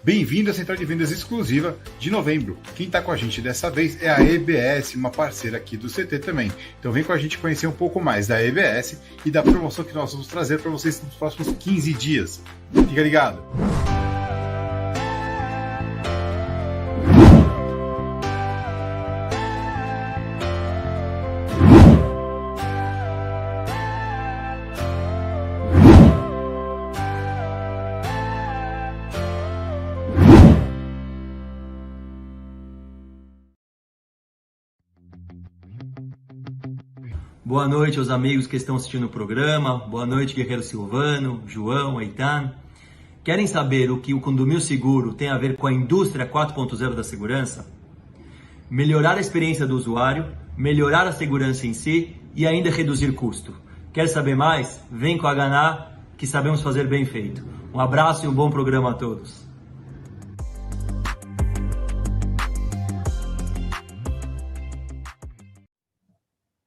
Bem-vindo à Central de Vendas exclusiva de novembro. Quem está com a gente dessa vez é a EBS, uma parceira aqui do CT também. Então vem com a gente conhecer um pouco mais da EBS e da promoção que nós vamos trazer para vocês nos próximos 15 dias. Fica ligado! Boa noite aos amigos que estão assistindo o programa. Boa noite, Guerreiro Silvano, João, Eitan. Querem saber o que o Condomínio Seguro tem a ver com a indústria 4.0 da segurança? Melhorar a experiência do usuário, melhorar a segurança em si e ainda reduzir custo. Quer saber mais? Vem com a Ganá, que sabemos fazer bem feito. Um abraço e um bom programa a todos.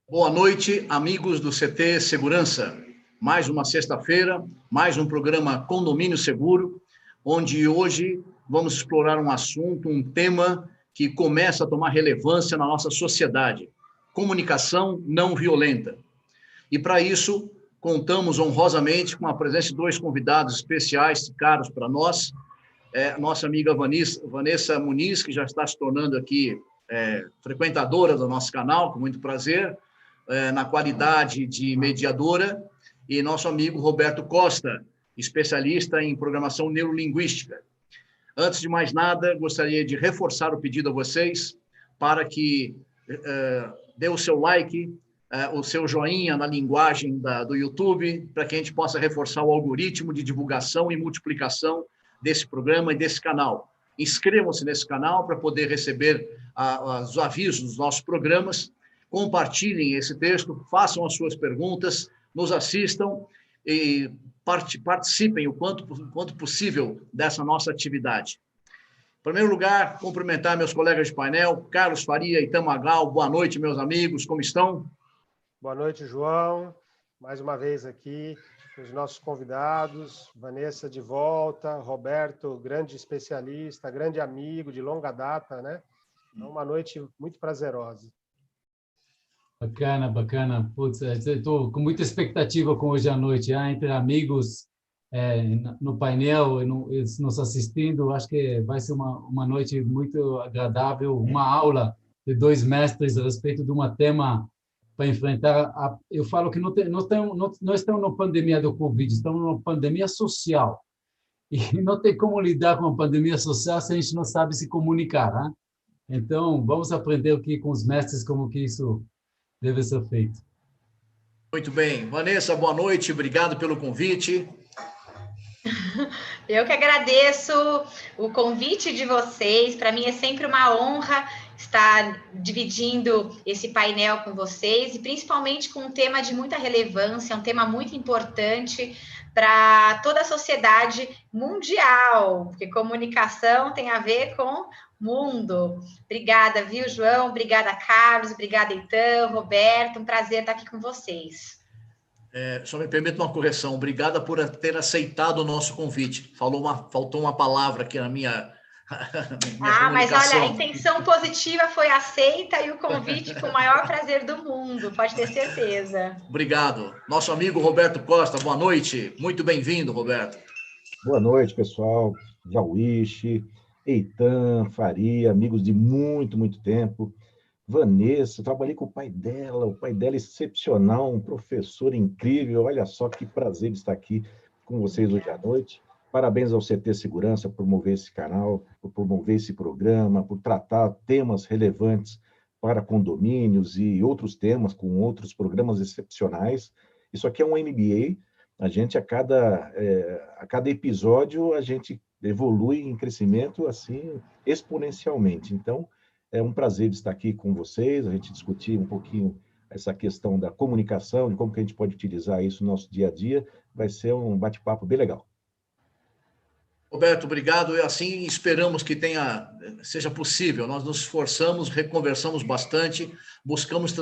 Boa noite, amigos do CT Segurança. Mais uma sexta-feira, mais um programa Condomínio Seguro, onde hoje vamos explorar um assunto, um tema que começa a tomar relevância na nossa sociedade: comunicação não violenta. E para isso, contamos honrosamente com a presença de dois convidados especiais, caros para nós. Nossa amiga Vanessa Muniz, que já está se tornando aqui frequentadora do nosso canal, com muito prazer, na qualidade de mediadora, e nosso amigo Roberto Costa, especialista em programação neurolinguística. Antes de mais nada, gostaria de reforçar o pedido a vocês para que dê o seu like, o seu joinha na linguagem do YouTube, para que a gente possa reforçar o algoritmo de divulgação e multiplicação desse programa e desse canal. Inscrevam-se nesse canal para poder receber os avisos dos nossos programas. Compartilhem esse texto, façam as suas perguntas, nos assistam e participem o quanto possível dessa nossa atividade. Em primeiro lugar, cumprimentar meus colegas de painel, Carlos Faria e Eitan Magal. Boa noite, meus amigos, como estão? Boa noite, João. Mais uma vez aqui, os nossos convidados, Vanessa de volta, Roberto, grande especialista, grande amigo de longa data, né? Então, uma noite muito prazerosa. Bacana, bacana. Putz, estou com muita expectativa com hoje à noite, entre amigos no painel, nos assistindo. Acho que vai ser uma noite muito agradável, uma aula de dois mestres a respeito de um tema para enfrentar. Eu falo que não estamos na pandemia do Covid, estamos numa pandemia social. E não tem como lidar com a pandemia social se a gente não sabe se comunicar, né? Então, vamos aprender aqui com os mestres como que isso deve ser feito. Muito bem. Vanessa, boa noite. Obrigado pelo convite. Eu que agradeço o convite de vocês. Para mim é sempre uma honra estar dividindo esse painel com vocês, e principalmente com um tema de muita relevância, um tema muito importante para toda a sociedade mundial, porque comunicação tem a ver com mundo. Obrigada, viu, João? Obrigada, Carlos. Obrigada, Eitan, Roberto. Um prazer estar aqui com vocês. Só me permita uma correção. Obrigada por ter aceitado o nosso convite. Faltou uma palavra aqui na minha mas olha, a intenção positiva foi aceita e o convite com o maior prazer do mundo, pode ter certeza. Obrigado. Nosso amigo Roberto Costa, boa noite. Muito bem-vindo, Roberto. Boa noite, pessoal. Jauíche, Eitan, Faria, amigos de muito, muito tempo. Vanessa, trabalhei com o pai dela é excepcional, um professor incrível. Olha só que prazer de estar aqui com vocês hoje à noite. Parabéns ao CT Segurança por promover esse canal, por promover esse programa, por tratar temas relevantes para condomínios e outros temas com outros programas excepcionais. Isso aqui é um MBA, a gente a cada episódio a gente evolui em crescimento assim exponencialmente. Então, é um prazer de estar aqui com vocês, a gente discutir um pouquinho essa questão da comunicação, de como que a gente pode utilizar isso no nosso dia a dia. Vai ser um bate-papo bem legal. Roberto, obrigado. Assim esperamos que seja possível. Nós nos esforçamos, reconversamos bastante, buscamos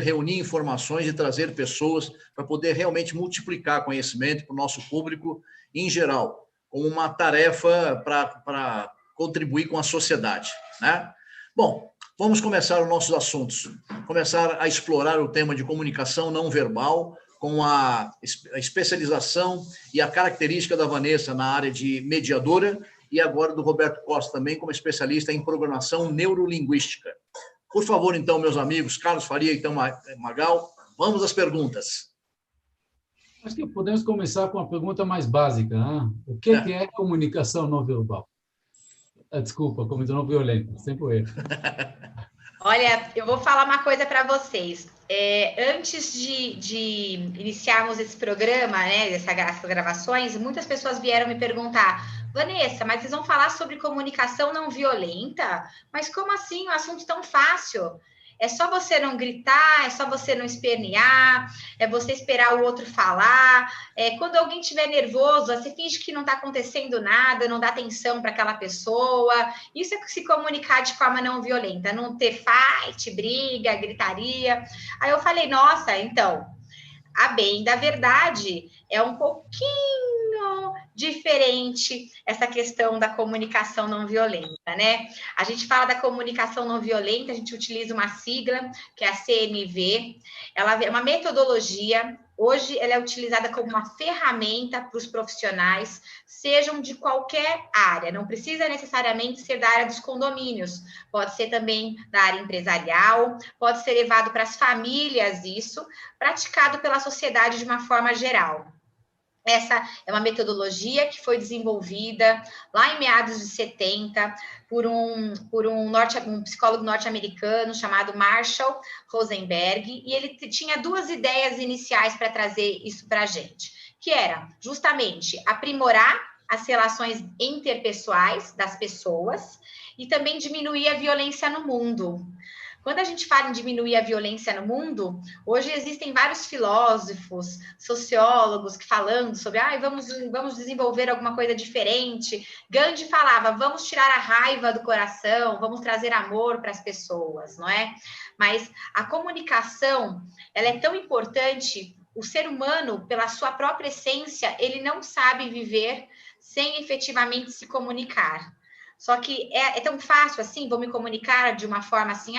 reunir informações e trazer pessoas para poder realmente multiplicar conhecimento para o nosso público em geral. como uma tarefa para contribuir com a sociedade, né? Bom, vamos começar os nossos assuntos. Começar a explorar o tema de comunicação não verbal com a especialização e a característica da Vanessa na área de mediadora e agora do Roberto Costa também como especialista em programação neurolinguística. Por favor, então, meus amigos, Carlos Faria e então Magal, vamos às perguntas. Acho que podemos começar com a pergunta mais básica, né? O que é comunicação não verbal? Desculpa, comunicação não violenta, sempre erro. Olha, eu vou falar uma coisa para vocês. Antes de iniciarmos esse programa, né, essas gravações, muitas pessoas vieram me perguntar: Vanessa, mas vocês vão falar sobre comunicação não violenta? Mas como assim? Um assunto tão fácil. É só você não gritar, é só você não espernear, é você esperar o outro falar. Quando alguém estiver nervoso, você finge que não está acontecendo nada, não dá atenção para aquela pessoa. Isso é se comunicar de forma não violenta, não ter fight, briga, gritaria. Aí eu falei, nossa, então, a bem da verdade, é um pouquinho diferente essa questão da comunicação não violenta, né? A gente fala da comunicação não violenta, a gente utiliza uma sigla, que é a CNV. Ela é uma metodologia, hoje ela é utilizada como uma ferramenta para os profissionais, sejam de qualquer área, não precisa necessariamente ser da área dos condomínios, pode ser também da área empresarial, pode ser levado para as famílias isso, praticado pela sociedade de uma forma geral. Essa é uma metodologia que foi desenvolvida lá em meados de 70 por um psicólogo norte-americano chamado Marshall Rosenberg, e ele tinha duas ideias iniciais para trazer isso para a gente, que era justamente aprimorar as relações interpessoais das pessoas e também diminuir a violência no mundo. Quando a gente fala em diminuir a violência no mundo, hoje existem vários filósofos, sociólogos que falando sobre vamos desenvolver alguma coisa diferente. Gandhi falava, vamos tirar a raiva do coração, vamos trazer amor para as pessoas, não é? Mas a comunicação, ela é tão importante, o ser humano, pela sua própria essência, ele não sabe viver sem efetivamente se comunicar. Só que é tão fácil assim, vou me comunicar de uma forma assim,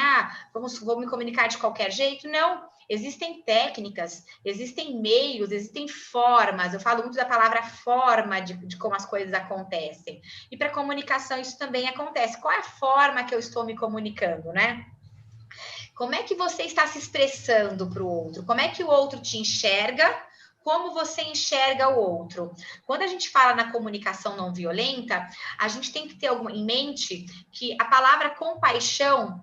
vou me comunicar de qualquer jeito? Não, existem técnicas, existem meios, existem formas, eu falo muito da palavra forma de como as coisas acontecem. E para comunicação isso também acontece. Qual é a forma que eu estou me comunicando, né? Como é que você está se expressando para o outro? Como é que o outro te enxerga? Como você enxerga o outro? Quando a gente fala na comunicação não violenta, a gente tem que ter em mente que a palavra compaixão,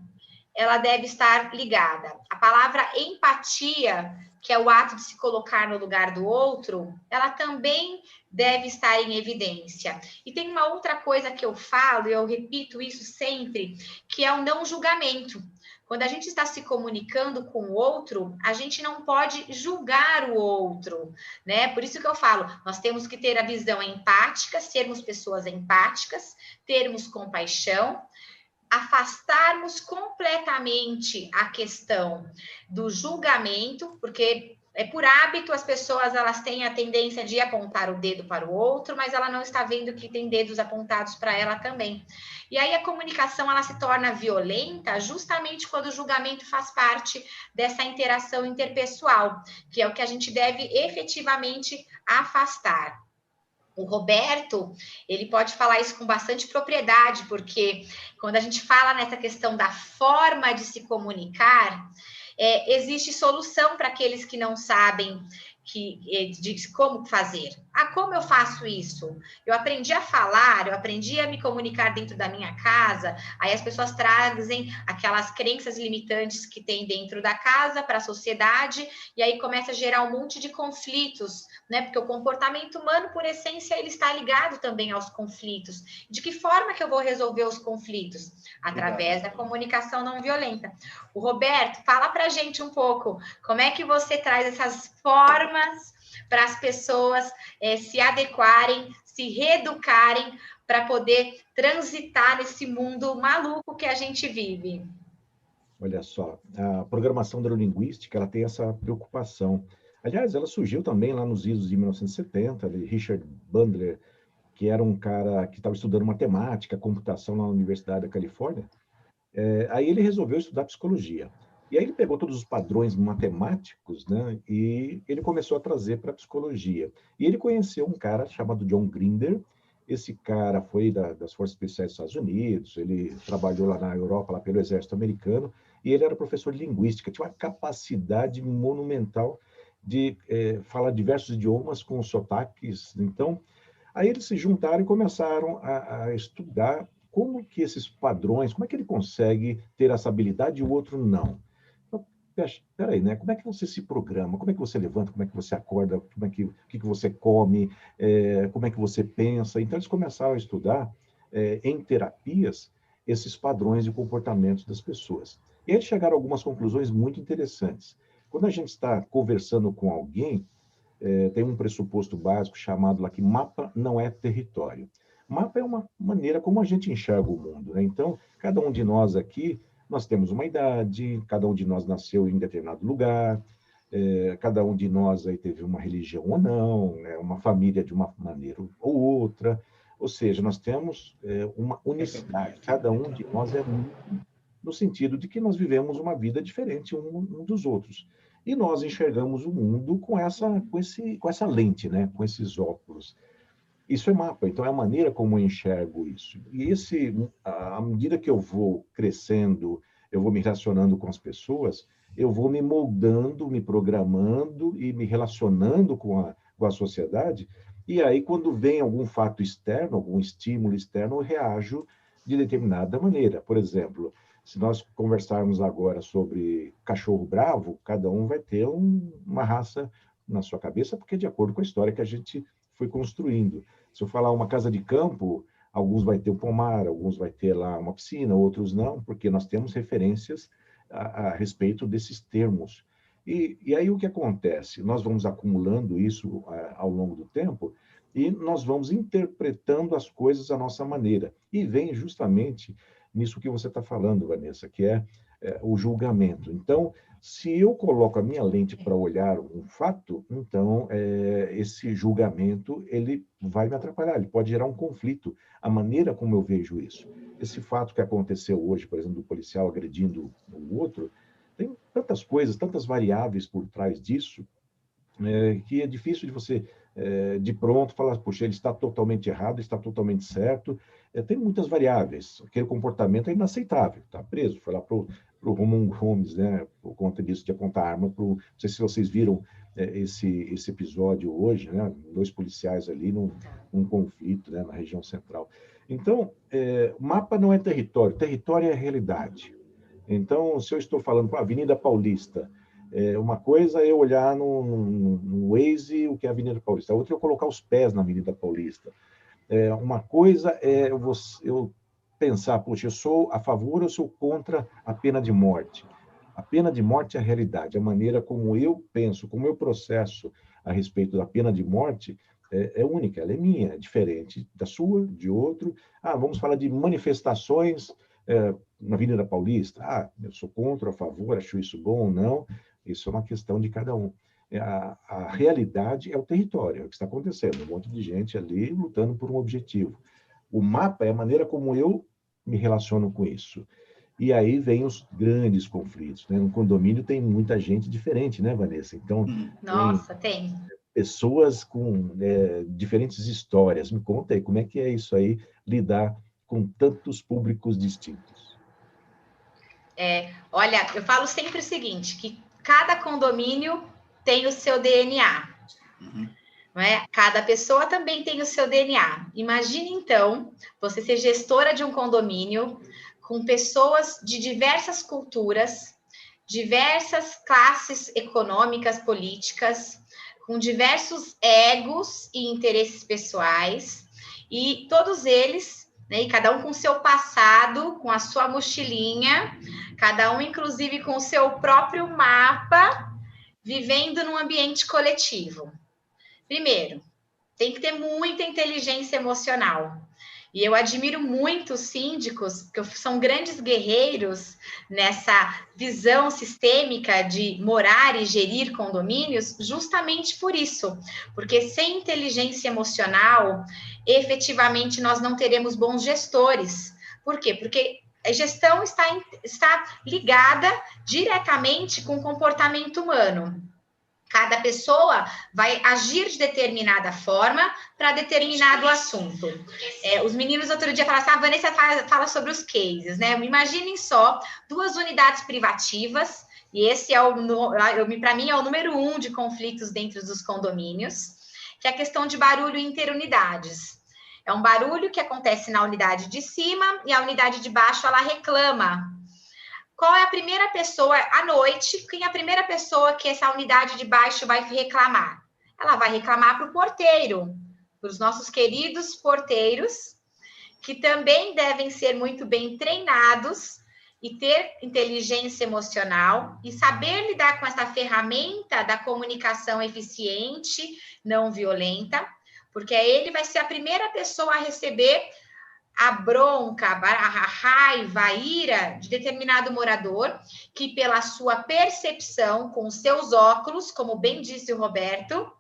ela deve estar ligada. A palavra empatia, que é o ato de se colocar no lugar do outro, ela também deve estar em evidência. E tem uma outra coisa que eu falo, e eu repito isso sempre, que é o não julgamento. Quando a gente está se comunicando com o outro, a gente não pode julgar o outro, né? Por isso que eu falo, nós temos que ter a visão empática, sermos pessoas empáticas, termos compaixão, afastarmos completamente a questão do julgamento, porque por hábito as pessoas elas têm a tendência de apontar o dedo para o outro, mas ela não está vendo que tem dedos apontados para ela também. E aí a comunicação ela se torna violenta justamente quando o julgamento faz parte dessa interação interpessoal, que é o que a gente deve efetivamente afastar. O Roberto, ele pode falar isso com bastante propriedade, porque quando a gente fala nessa questão da forma de se comunicar, existe solução para aqueles que não sabem de como fazer. Como eu faço isso? Eu aprendi a falar, eu aprendi a me comunicar dentro da minha casa, aí as pessoas trazem aquelas crenças limitantes que tem dentro da casa para a sociedade, e aí começa a gerar um monte de conflitos, né? Porque o comportamento humano, por essência, ele está ligado também aos conflitos. De que forma que eu vou resolver os conflitos? Através da comunicação não violenta. O Roberto, fala pra gente um pouco, como é que você traz essas formas para as pessoas se adequarem, se reeducarem para poder transitar nesse mundo maluco que a gente vive. Olha só, a programação neurolinguística, ela tem essa preocupação. Aliás, ela surgiu também lá nos idos de 1970, Richard Bandler que era um cara que estava estudando matemática, computação na Universidade da Califórnia. Aí ele resolveu estudar psicologia. E aí ele pegou todos os padrões matemáticos, né, e ele começou a trazer para a psicologia. E ele conheceu um cara chamado John Grinder. Esse cara foi das Forças Especiais dos Estados Unidos, ele trabalhou lá na Europa, lá pelo Exército Americano, e ele era professor de linguística, tinha uma capacidade monumental de falar diversos idiomas com sotaques. Então, aí eles se juntaram e começaram a estudar como que esses padrões, como é que ele consegue ter essa habilidade e o outro não. Espera aí, né? Como é que você se programa? Como é que você levanta? Como é que você acorda? O que você come? Como é que você pensa? Então, eles começaram a estudar em terapias esses padrões de comportamentos das pessoas. E eles chegaram a algumas conclusões muito interessantes. Quando a gente está conversando com alguém, tem um pressuposto básico chamado lá que mapa não é território. Mapa é uma maneira como a gente enxerga o mundo, né? Então, cada um de nós aqui, nós temos uma idade, cada um de nós nasceu em determinado lugar, cada um de nós aí teve uma religião ou não, né? Uma família de uma maneira ou outra, ou seja, nós temos uma unicidade, cada um de nós é único, no sentido de que nós vivemos uma vida diferente um dos outros. E nós enxergamos o mundo com essa lente, né? Com esses óculos. Isso é mapa, então é a maneira como eu enxergo isso. E à medida que eu vou crescendo, eu vou me relacionando com as pessoas, eu vou me moldando, me programando e me relacionando com a sociedade. E aí, quando vem algum fato externo, algum estímulo externo, eu reajo de determinada maneira. Por exemplo, se nós conversarmos agora sobre cachorro bravo, cada um vai ter uma raça na sua cabeça, porque é de acordo com a história que a gente foi construindo. Se eu falar uma casa de campo, alguns vai ter um pomar, alguns vai ter lá uma piscina, outros não, porque nós temos referências a respeito desses termos. E aí o que acontece? Nós vamos acumulando isso ao longo do tempo e nós vamos interpretando as coisas à nossa maneira. E vem justamente nisso que você está falando, Vanessa, que é o julgamento. Então, se eu coloco a minha lente para olhar um fato, então esse julgamento ele vai me atrapalhar, ele pode gerar um conflito, a maneira como eu vejo isso. Esse fato que aconteceu hoje, por exemplo, do policial agredindo o outro, tem tantas coisas, tantas variáveis por trás disso, que é difícil de você, de pronto, falar, puxa, ele está totalmente errado, está totalmente certo. Tem muitas variáveis. Aquele comportamento é inaceitável, está preso. Foi lá para o Roman Gomes, né, por conta disso, de apontar arma para não sei se vocês viram esse episódio hoje, né, 2 policiais ali num conflito, né, na região central. Então, mapa não é território, território é realidade. Então, se eu estou falando para a Avenida Paulista, uma coisa é eu olhar no Waze o que é a Avenida Paulista, a outra é eu colocar os pés na Avenida Paulista. Uma coisa é eu pensar, poxa, eu sou a favor ou sou contra a pena de morte. A pena de morte é a realidade, a maneira como eu penso, como eu processo a respeito da pena de morte é única, ela é minha, é diferente da sua, de outro. Vamos falar de manifestações na Avenida Paulista. Eu sou contra, a favor, acho isso bom ou não. Isso é uma questão de cada um. A realidade é o território, é o que está acontecendo. Um monte de gente ali lutando por um objetivo. O mapa é a maneira como eu me relaciono com isso. E aí vem os grandes conflitos, né? No condomínio tem muita gente diferente, né, Vanessa? Então, nossa, tem pessoas com diferentes histórias. Me conta aí, como é que é isso aí, lidar com tantos públicos distintos? Olha, eu falo sempre o seguinte, que cada condomínio tem o seu DNA, não é? Cada pessoa também tem o seu DNA. Imagine, então, você ser gestora de um condomínio com pessoas de diversas culturas, diversas classes econômicas, políticas, com diversos egos e interesses pessoais, e todos eles, né, e cada um com seu passado, com a sua mochilinha, cada um, inclusive, com o seu próprio mapa, vivendo num ambiente coletivo. Primeiro, tem que ter muita inteligência emocional. E eu admiro muito os síndicos, porque são grandes guerreiros nessa visão sistêmica de morar e gerir condomínios, justamente por isso. Porque sem inteligência emocional, efetivamente, nós não teremos bons gestores. Por quê? Porque a gestão está ligada diretamente com o comportamento humano. Cada pessoa vai agir de determinada forma para determinado assunto. Os meninos outro dia falaram assim, a Vanessa fala sobre os cases, né? Imaginem só, 2 unidades privativas, e esse para mim, é o número 1 de conflitos dentro dos condomínios, que é a questão de barulho interunidades. É um barulho que acontece na unidade de cima e a unidade de baixo, ela reclama. Qual é a primeira pessoa, à noite, quem é a primeira pessoa que essa unidade de baixo vai reclamar? Ela vai reclamar para o porteiro, para os nossos queridos porteiros, que também devem ser muito bem treinados e ter inteligência emocional e saber lidar com essa ferramenta da comunicação eficiente, não violenta, porque ele vai ser a primeira pessoa a receber a bronca, a raiva, a ira de determinado morador, que pela sua percepção, com os seus óculos, como bem disse o Roberto,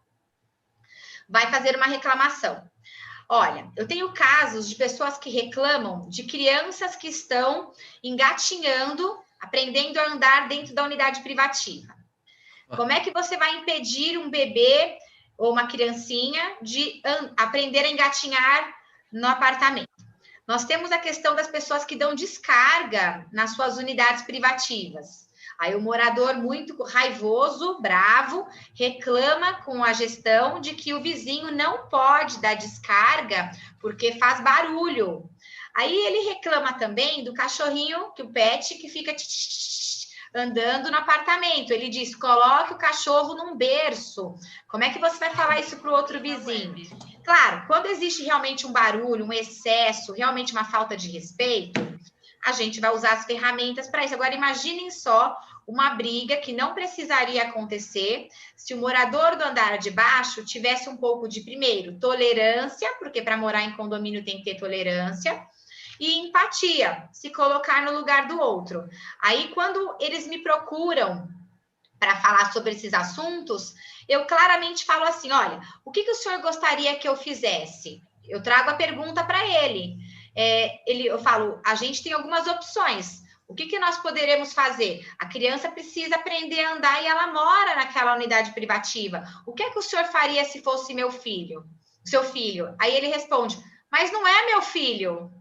vai fazer uma reclamação. Olha, eu tenho casos de pessoas que reclamam de crianças que estão engatinhando, aprendendo a andar dentro da unidade privativa. Como é que você vai impedir um bebê ou uma criancinha de aprender a engatinhar no apartamento? Nós temos a questão das pessoas que dão descarga nas suas unidades privativas. Aí o morador muito raivoso, bravo, reclama com a gestão de que o vizinho não pode dar descarga porque faz barulho. Aí ele reclama também do cachorrinho, que o pet, que fica andando no apartamento. Ele diz, coloque o cachorro num berço. Como é que você vai falar isso para o outro vizinho? Claro, quando existe realmente um barulho, um excesso, realmente uma falta de respeito, a gente vai usar as ferramentas para isso. Agora, imaginem só uma briga que não precisaria acontecer se o morador do andar de baixo tivesse um pouco de, primeiro, tolerância, porque para morar em condomínio tem que ter tolerância, e empatia, se colocar no lugar do outro. Aí, quando eles me procuram para falar sobre esses assuntos, eu claramente falo assim, olha, o que o senhor gostaria que eu fizesse? Eu trago a pergunta para ele. Eu falo, a gente tem algumas opções. O que nós poderemos fazer? A criança precisa aprender a andar e ela mora naquela unidade privativa. O que o senhor faria se fosse meu filho? Seu filho? Aí ele responde, mas não é meu filho.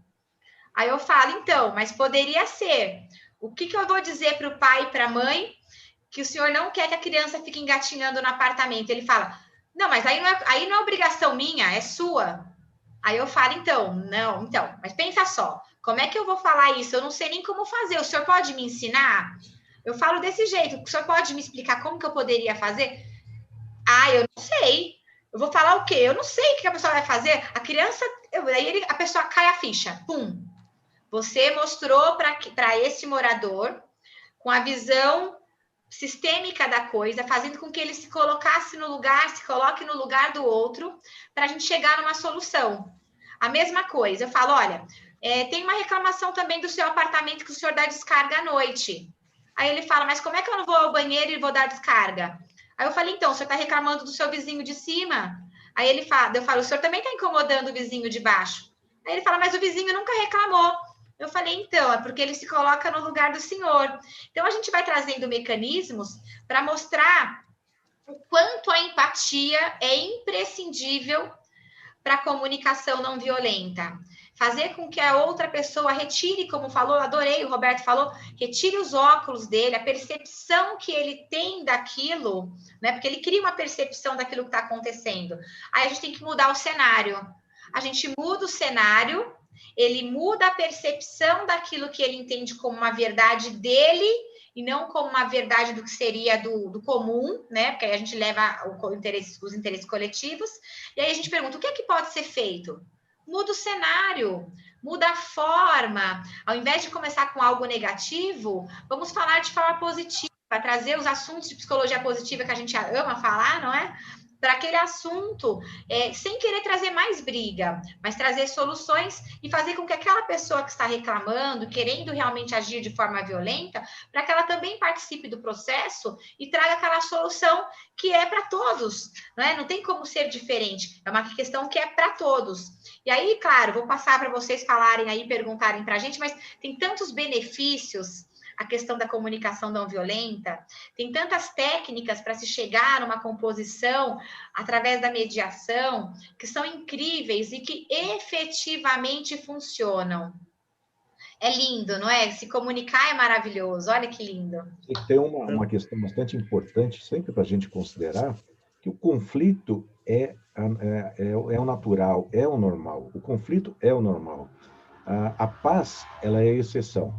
Aí eu falo, então, mas poderia ser. O que eu vou dizer para o pai e para a mãe que o senhor não quer que a criança fique engatinhando no apartamento? Ele fala, não, mas aí não é obrigação minha, é sua. Aí eu falo, mas pensa só, como é que eu vou falar isso? Eu não sei nem como fazer, o senhor pode me ensinar? Eu falo desse jeito, o senhor pode me explicar como que eu poderia fazer? Eu não sei. Eu vou falar o quê? Eu não sei o que a pessoa vai fazer. A criança, a pessoa cai a ficha, pum. Você mostrou para esse morador, com a visão sistêmica da coisa, fazendo com que ele se coloque no lugar do outro, para a gente chegar numa solução. A mesma coisa, eu falo, olha, tem uma reclamação também do seu apartamento que o senhor dá descarga à noite. Aí ele fala, mas como é que eu não vou ao banheiro e vou dar descarga? Aí eu falei, então, o senhor está reclamando do seu vizinho de cima? Aí eu falo, o senhor também está incomodando o vizinho de baixo? Aí ele fala, mas o vizinho nunca reclamou. Eu falei, então, é porque ele se coloca no lugar do senhor. Então, a gente vai trazendo mecanismos para mostrar o quanto a empatia é imprescindível para a comunicação não violenta. Fazer com que a outra pessoa retire, como falou, adorei, o Roberto falou, retire os óculos dele, a percepção que ele tem daquilo, né? Porque ele cria uma percepção daquilo que está acontecendo. Aí a gente tem que mudar o cenário. A gente muda o cenário, ele muda a percepção daquilo que ele entende como uma verdade dele e não como uma verdade do que seria do comum, né? Porque aí a gente leva os interesses coletivos. E aí a gente pergunta, o que é que pode ser feito? Muda o cenário, muda a forma. Ao invés de começar com algo negativo, vamos falar de forma positiva, trazer os assuntos de psicologia positiva que a gente ama falar, não é? para aquele assunto, sem querer trazer mais briga, mas trazer soluções e fazer com que aquela pessoa que está reclamando, querendo realmente agir de forma violenta, para que ela também participe do processo e traga aquela solução que é para todos, né? Não tem como ser diferente, é uma questão que é para todos. E aí, claro, vou passar para vocês falarem aí, perguntarem para a gente, mas tem tantos benefícios a questão da comunicação não violenta, tem tantas técnicas para se chegar numa composição através da mediação que são incríveis e que efetivamente funcionam. É lindo, não é? Se comunicar é maravilhoso, olha que lindo. E tem uma questão bastante importante, sempre para a gente considerar, que o conflito é o natural, é o normal. O conflito é o normal. A paz, ela é a exceção.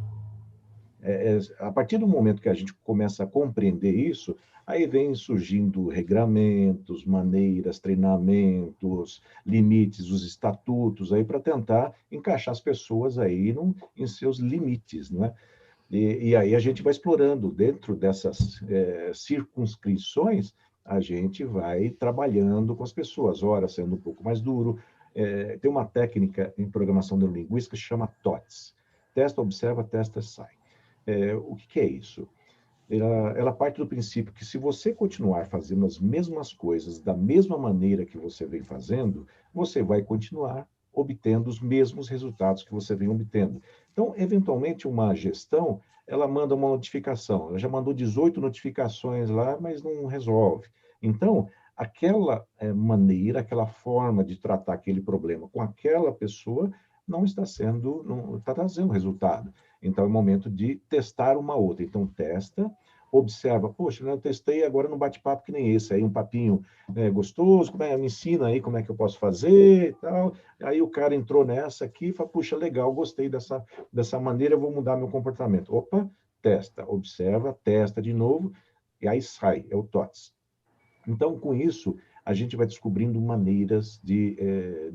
A partir do momento que a gente começa a compreender isso, aí vem surgindo regramentos, maneiras, treinamentos, limites, os estatutos aí para tentar encaixar as pessoas aí em seus limites, não é? E aí a gente vai explorando dentro dessas circunscrições, a gente vai trabalhando com as pessoas, ora sendo um pouco mais duro. Tem uma técnica em programação neurolinguística que se chama TOTS. Testa, observa, testa, sai. O que é isso? Ela parte do princípio que se você continuar fazendo as mesmas coisas da mesma maneira que você vem fazendo, você vai continuar obtendo os mesmos resultados que você vem obtendo. Então, eventualmente, uma gestão, ela manda uma notificação. Ela já mandou 18 notificações lá, mas não resolve. Então, aquela maneira, aquela forma de tratar aquele problema com aquela pessoa não está trazendo resultado. Então, é o momento de testar uma outra. Então, testa, observa. Poxa, eu testei agora num bate-papo que nem esse. Aí um papinho gostoso, me ensina aí como é que eu posso fazer e tal. Aí o cara entrou nessa aqui e fala, puxa, legal, gostei dessa maneira, eu vou mudar meu comportamento. Opa, testa, observa, testa de novo, e aí sai, é o TOTS. Então, com isso, a gente vai descobrindo maneiras de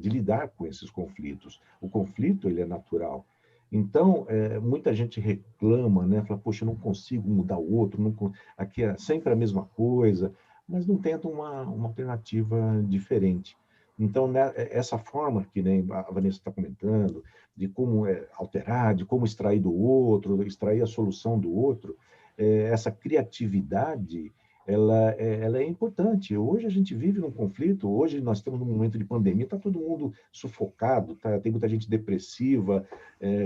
lidar com esses conflitos. O conflito, ele é natural. Então, muita gente reclama, né? Fala, poxa, eu não consigo mudar o outro, aqui é sempre a mesma coisa, mas não tenta uma alternativa diferente. Então, né, essa forma que nem a Vanessa está comentando, de como alterar, de como extrair do outro, extrair a solução do outro, essa criatividade, ela é importante. Hoje a gente vive num conflito, hoje nós estamos num momento de pandemia, está todo mundo sufocado, tem muita gente depressiva,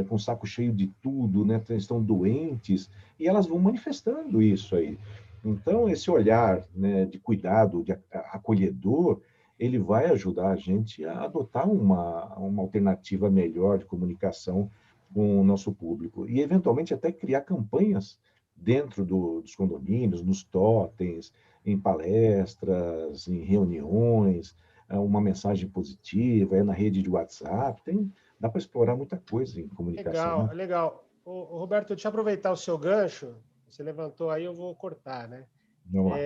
com o saco cheio de tudo, né? Estão doentes, e elas vão manifestando isso aí. Então, esse olhar, né, de cuidado, de acolhedor, ele vai ajudar a gente a adotar uma alternativa melhor de comunicação com o nosso público, e eventualmente até criar campanhas dentro dos condomínios, nos totens, em palestras, em reuniões, uma mensagem positiva, na rede de WhatsApp, dá para explorar muita coisa em comunicação. Legal, né? Legal. Roberto, deixa eu aproveitar o seu gancho, você levantou aí, eu vou cortar, né? Vamos lá.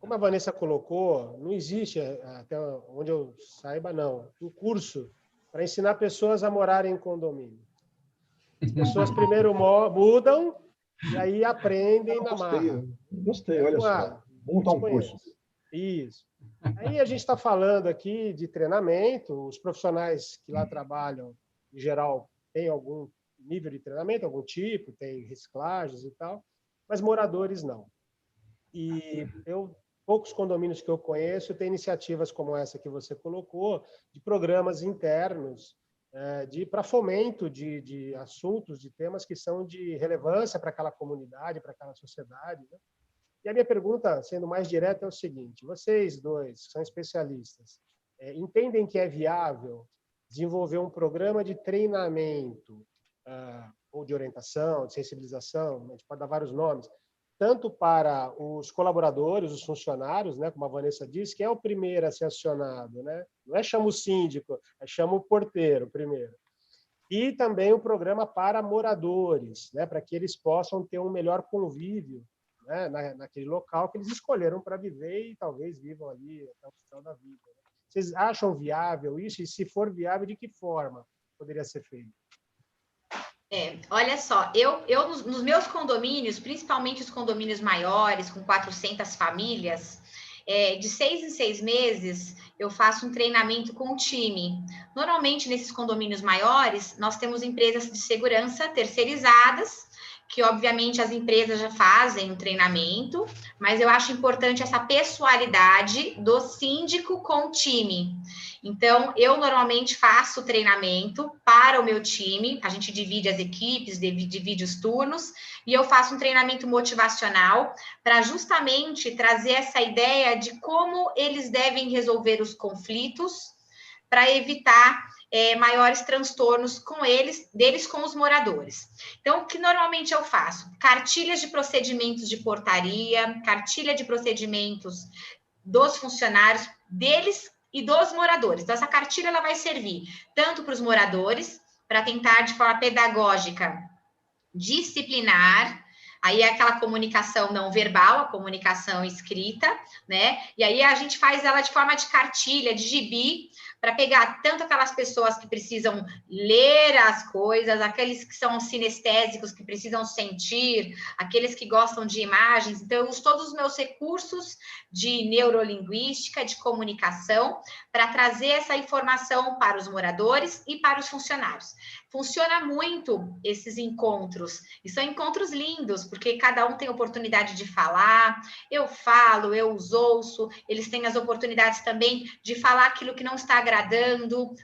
Como a Vanessa colocou, não existe, até onde eu saiba, não, um curso para ensinar pessoas a morarem em condomínio. As pessoas primeiro mudam e aí aprendem na marra. Gostei, olha só. Vamos montar um curso. Isso. Aí a gente está falando aqui de treinamento, os profissionais que lá trabalham, em geral, têm algum nível de treinamento, algum tipo, tem reciclagens e tal, mas moradores não. E poucos condomínios que eu conheço têm iniciativas como essa que você colocou, de programas internos, para fomento de assuntos, de temas que são de relevância para aquela comunidade, para aquela sociedade, né? E a minha pergunta, sendo mais direta, é o seguinte: vocês dois, que são especialistas, entendem que é viável desenvolver um programa de treinamento ou de orientação, de sensibilização, a gente pode dar vários nomes, tanto para os colaboradores, os funcionários, né, como a Vanessa disse, que é o primeiro a ser acionado, né? Não é chama o síndico, é chama o porteiro primeiro. E também o programa para moradores, né, para que eles possam ter um melhor convívio, né, naquele local que eles escolheram para viver e talvez vivam ali até o final da vida. Né? Vocês acham viável isso? E se for viável, de que forma poderia ser feito? Olha só, eu nos meus condomínios, principalmente os condomínios maiores, com 400 famílias, de 6 em 6 meses, eu faço um treinamento com o time. Normalmente, nesses condomínios maiores, nós temos empresas de segurança terceirizadas, que obviamente as empresas já fazem um treinamento, mas eu acho importante essa pessoalidade do síndico com o time. Então, eu normalmente faço treinamento para o meu time, a gente divide as equipes, divide os turnos, e eu faço um treinamento motivacional para justamente trazer essa ideia de como eles devem resolver os conflitos para evitar maiores transtornos deles com os moradores. Então, o que normalmente eu faço? Cartilhas de procedimentos de portaria, cartilha de procedimentos dos funcionários, deles e dos moradores. Então, essa cartilha ela vai servir tanto para os moradores, para tentar, de forma pedagógica, disciplinar, aí é aquela comunicação não verbal, a comunicação escrita, né? E aí a gente faz ela de forma de cartilha, de gibi, para pegar tanto aquelas pessoas que precisam ler as coisas, aqueles que são sinestésicos, que precisam sentir, aqueles que gostam de imagens. Então, eu uso todos os meus recursos de neurolinguística, de comunicação, para trazer essa informação para os moradores e para os funcionários. Funciona muito esses encontros, e são encontros lindos, porque cada um tem oportunidade de falar, eu falo, eu os ouço, eles têm as oportunidades também de falar aquilo que não está agradando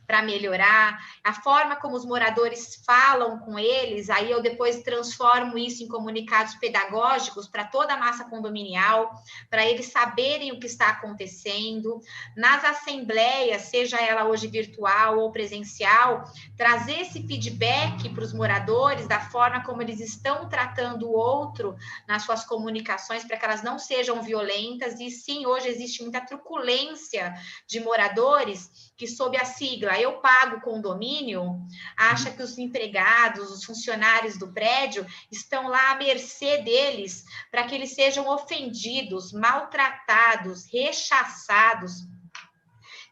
para melhorar, a forma como os moradores falam com eles, aí eu depois transformo isso em comunicados pedagógicos para toda a massa condominial, para eles saberem o que está acontecendo, nas assembleias, seja ela hoje virtual ou presencial, trazer esse feedback para os moradores da forma como eles estão tratando o outro nas suas comunicações, para que elas não sejam violentas, e sim, hoje existe muita truculência de moradores que, sob a sigla "eu pago condomínio", acha que os empregados, os funcionários do prédio estão lá à mercê deles, para que eles sejam ofendidos, maltratados, rechaçados.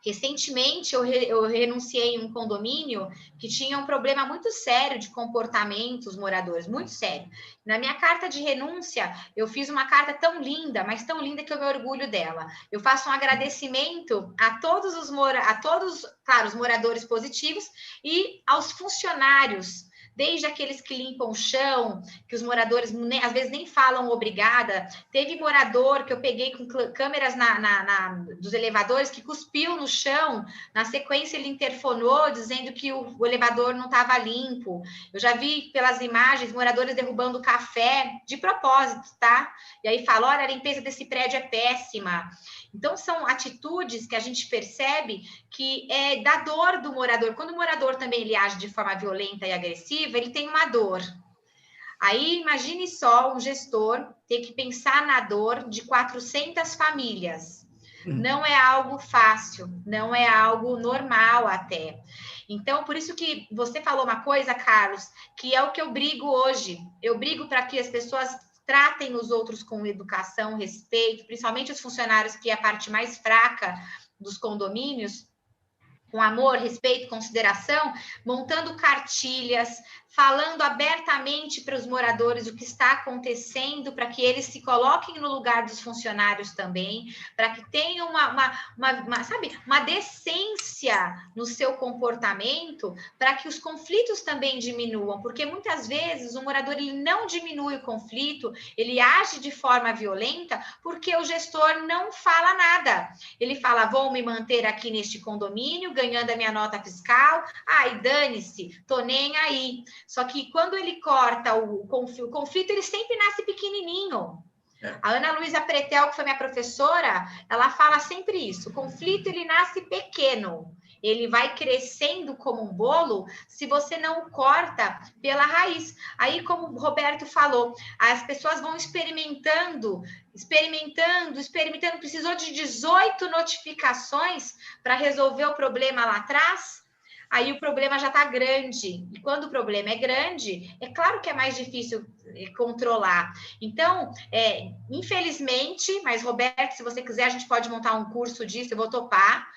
Recentemente, eu renunciei em um condomínio que tinha um problema muito sério de comportamento dos moradores, muito sério. Na minha carta de renúncia, eu fiz uma carta tão linda, mas tão linda que eu me orgulho dela. Eu faço um agradecimento a todos claro, os moradores positivos e aos funcionários, desde aqueles que limpam o chão, que os moradores às vezes nem falam obrigada. Teve morador que eu peguei com câmeras dos elevadores que cuspiu no chão, na sequência ele interfonou dizendo que o elevador não estava limpo. Eu já vi pelas imagens moradores derrubando café de propósito, tá? E aí fala, olha, a limpeza desse prédio é péssima. Então, são atitudes que a gente percebe que é da dor do morador. Quando o morador também ele age de forma violenta e agressiva, ele tem uma dor. Aí, imagine só um gestor ter que pensar na dor de 400 famílias. Não é algo fácil, não é algo normal até. Então, por isso que você falou uma coisa, Carlos, que é o que eu brigo hoje. Eu brigo para que as pessoas tratem os outros com educação, respeito, principalmente os funcionários, que é a parte mais fraca dos condomínios, com amor, respeito, consideração, montando cartilhas, falando abertamente para os moradores o que está acontecendo, para que eles se coloquem no lugar dos funcionários também, para que tenham uma decência no seu comportamento, para que os conflitos também diminuam, porque muitas vezes o morador ele não diminui o conflito, ele age de forma violenta, porque o gestor não fala nada. Ele fala, vou me manter aqui neste condomínio, ganhando a minha nota fiscal, ai, dane-se, tô nem aí. Só que quando ele corta o conflito, ele sempre nasce pequenininho. A Ana Luísa Pretel, que foi minha professora, ela fala sempre isso, o conflito ele nasce pequeno, ele vai crescendo como um bolo se você não o corta pela raiz. Aí, como o Roberto falou, as pessoas vão experimentando, precisou de 18 notificações para resolver o problema lá atrás, aí o problema já está grande. E quando o problema é grande, é claro que é mais difícil controlar. Então, infelizmente, mas Roberto, se você quiser, a gente pode montar um curso disso, eu vou topar,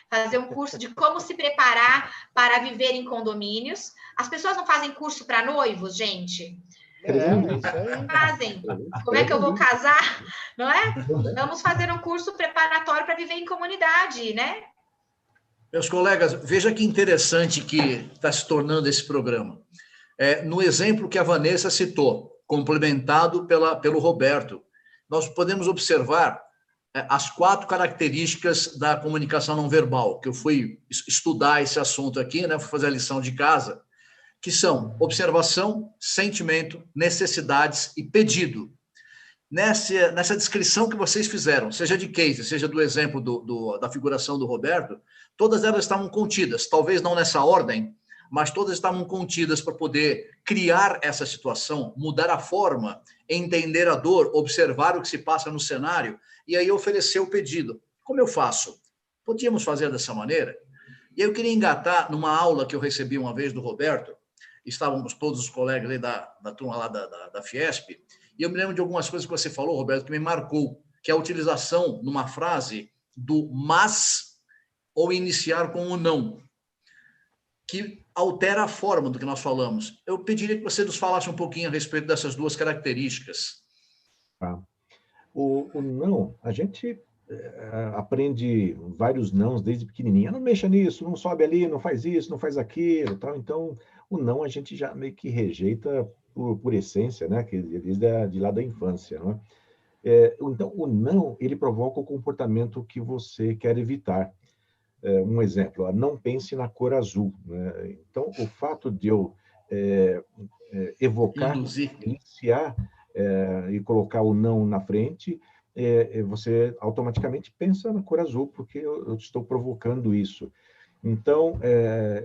fazer um curso de como se preparar para viver em condomínios. As pessoas não fazem curso para noivos, gente? Isso aí. Fazem. Como é que eu vou casar? Não é? Vamos fazer um curso preparatório para viver em comunidade, né? Meus colegas, veja que interessante que está se tornando esse programa. No exemplo que a Vanessa citou, complementado pelo Roberto, nós podemos observar as 4 características da comunicação não verbal, que eu fui estudar esse assunto aqui, né? Fui fazer a lição de casa, que são observação, sentimento, necessidades e pedido. Nessa descrição que vocês fizeram, seja de case, seja do exemplo da figuração do Roberto, todas elas estavam contidas, talvez não nessa ordem, mas todas estavam contidas para poder criar essa situação, mudar a forma, entender a dor, observar o que se passa no cenário e aí oferecer o pedido. Como eu faço? Podíamos fazer dessa maneira? E eu queria engatar numa aula que eu recebi uma vez do Roberto, estávamos todos os colegas aí da turma lá da Fiesp, e eu me lembro de algumas coisas que você falou, Roberto, que me marcou, que é a utilização numa frase do mas ou iniciar com o não, que altera a forma do que nós falamos. Eu pediria que você nos falasse um pouquinho a respeito dessas 2 características. O não, a gente aprende vários nãos desde pequenininha. Não mexa nisso, não sobe ali, não faz isso, não faz aquilo, tal. Então, o não a gente já meio que rejeita por essência, né? Desde lá da infância, não é? Então, o não, ele provoca o comportamento que você quer evitar. Um exemplo, não pense na cor azul, né? Então, o fato de eu evocar, iniciar e colocar o não na frente, você automaticamente pensa na cor azul, porque eu estou provocando isso. Então,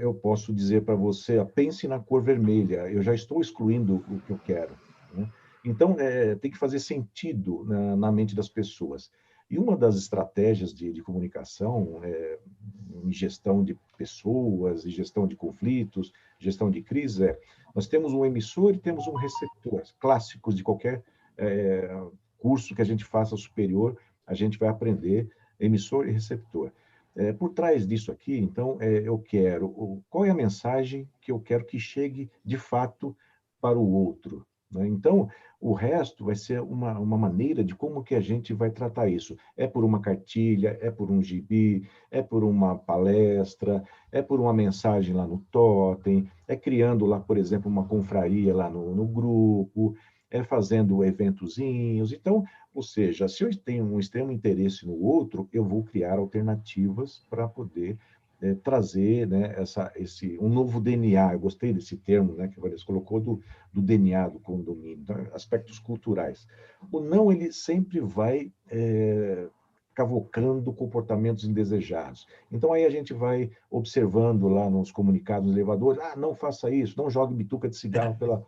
eu posso dizer para você, pense na cor vermelha, eu já estou excluindo o que eu quero, né? Então, tem que fazer sentido na mente das pessoas. E uma das estratégias de comunicação, em gestão de pessoas, em gestão de conflitos, gestão de crise, nós temos um emissor e temos um receptor, clássicos de qualquer curso que a gente faça superior, a gente vai aprender emissor e receptor. Por trás disso aqui, então, eu quero... Qual é a mensagem que eu quero que chegue, de fato, para o outro, né? Então, o resto vai ser uma maneira de como que a gente vai tratar isso. É por uma cartilha, é por um gibi, é por uma palestra, é por uma mensagem lá no Totem, é criando lá, por exemplo, uma confraria lá no grupo, é fazendo eventozinhos. Então, ou seja, se eu tenho um extremo interesse no outro, eu vou criar alternativas para poder trazer, né, um novo DNA. Eu gostei desse termo, né, que o Vanessa colocou, do DNA do condomínio, então, aspectos culturais. O não, ele sempre vai cavocando comportamentos indesejados. Então, aí a gente vai observando lá nos comunicados, nos elevadores, não faça isso, não jogue bituca de cigarro pela...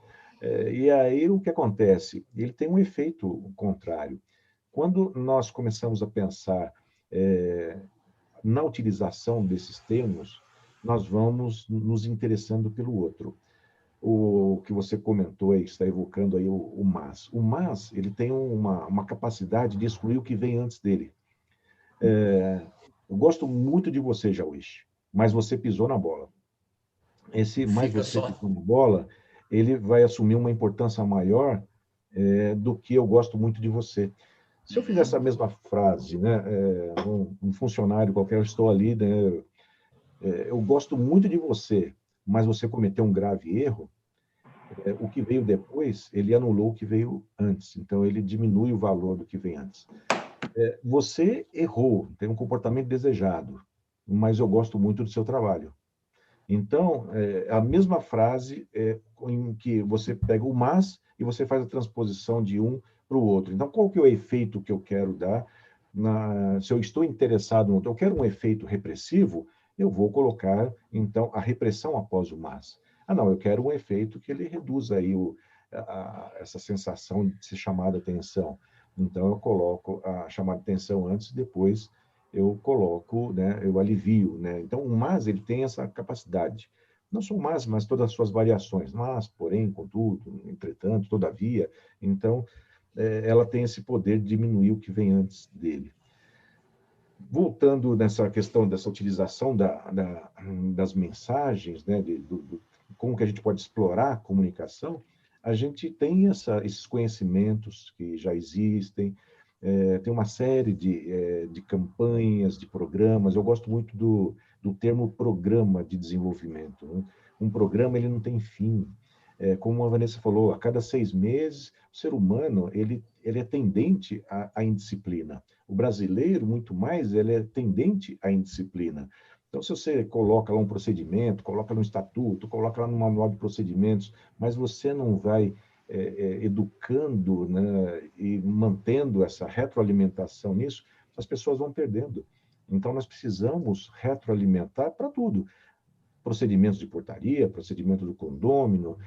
E aí o que acontece? Ele tem um efeito contrário. Quando nós começamos a pensar na utilização desses termos, nós vamos nos interessando pelo outro. O que você comentou aí, está evocando aí o mas. O mas, ele tem uma capacidade de excluir o que vem antes dele. Eu gosto muito de você, Jauish, mas você pisou na bola. Mais você pisou na bola, ele vai assumir uma importância maior do que eu gosto muito de você. Se eu fizer essa mesma frase, né, um funcionário qualquer, eu estou ali, né, eu gosto muito de você, mas você cometeu um grave erro, o que veio depois, ele anulou o que veio antes. Então, ele diminui o valor do que vem antes. Você errou, tem um comportamento desejado, mas eu gosto muito do seu trabalho. Então, a mesma frase em que você pega o mas e você faz a transposição de um para o outro. Então, qual que é o efeito que eu quero dar? Se eu estou interessado no outro, eu quero um efeito repressivo, eu vou colocar, então, a repressão após o mas. Não, eu quero um efeito que ele reduza aí essa sensação de ser chamada atenção. Então, eu coloco a chamada atenção antes, depois eu coloco, né, eu alivio, né? Então, o mas, ele tem essa capacidade. Não só o mas todas as suas variações. Mas, porém, contudo, entretanto, todavia. Então, ela tem esse poder de diminuir o que vem antes dele. Voltando nessa questão dessa utilização das mensagens, né, como que a gente pode explorar a comunicação, a gente tem esses conhecimentos que já existem, tem uma série de campanhas, de programas. Eu gosto muito do termo programa de desenvolvimento, né? Um programa, ele não tem fim. Como a Vanessa falou, a cada 6 meses, o ser humano ele é tendente à indisciplina. O brasileiro, muito mais, ele é tendente à indisciplina. Então, se você coloca lá um procedimento, coloca no estatuto, coloca lá no manual de procedimentos, mas você não vai educando, né, e mantendo essa retroalimentação nisso, as pessoas vão perdendo. Então, nós precisamos retroalimentar para tudo. Procedimentos de portaria, procedimento do condômino,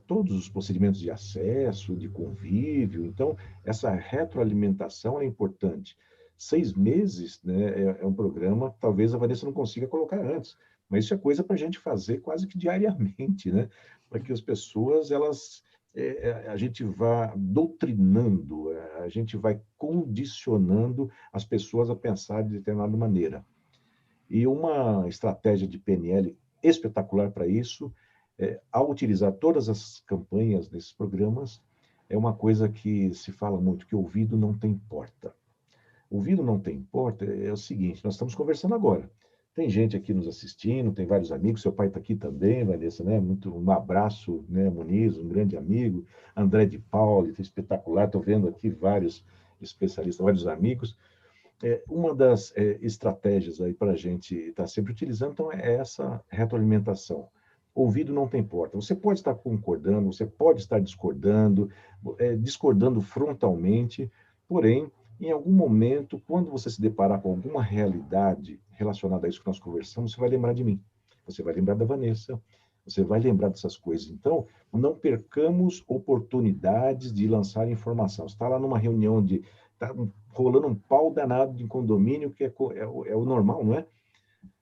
todos os procedimentos de acesso, de convívio. Então, essa retroalimentação é importante. 6 meses, né, é um programa, talvez a Vanessa não consiga colocar antes, mas isso é coisa para a gente fazer quase que diariamente, né? Para que as pessoas, a gente vá doutrinando, a gente vai condicionando as pessoas a pensar de determinada maneira. E uma estratégia de PNL espetacular para isso, ao utilizar todas as campanhas desses programas, é uma coisa que se fala muito, que ouvido não tem porta. Ouvido não tem porta é o seguinte, nós estamos conversando agora. Tem gente aqui nos assistindo, tem vários amigos, seu pai está aqui também, Vanessa, né? Um abraço, né, Muniz, um grande amigo, André de Pauli, espetacular, estou vendo aqui vários especialistas, vários amigos. Uma das estratégias aí para a gente estar sempre utilizando, então, é essa retroalimentação. Ouvido não tem porta. Você pode estar concordando, você pode estar discordando, discordando frontalmente, porém, em algum momento, quando você se deparar com alguma realidade relacionada a isso que nós conversamos, você vai lembrar de mim, você vai lembrar da Vanessa, você vai lembrar dessas coisas. Então, não percamos oportunidades de lançar informação. Você está lá numa reunião está rolando um pau danado de condomínio, que é o normal, não é?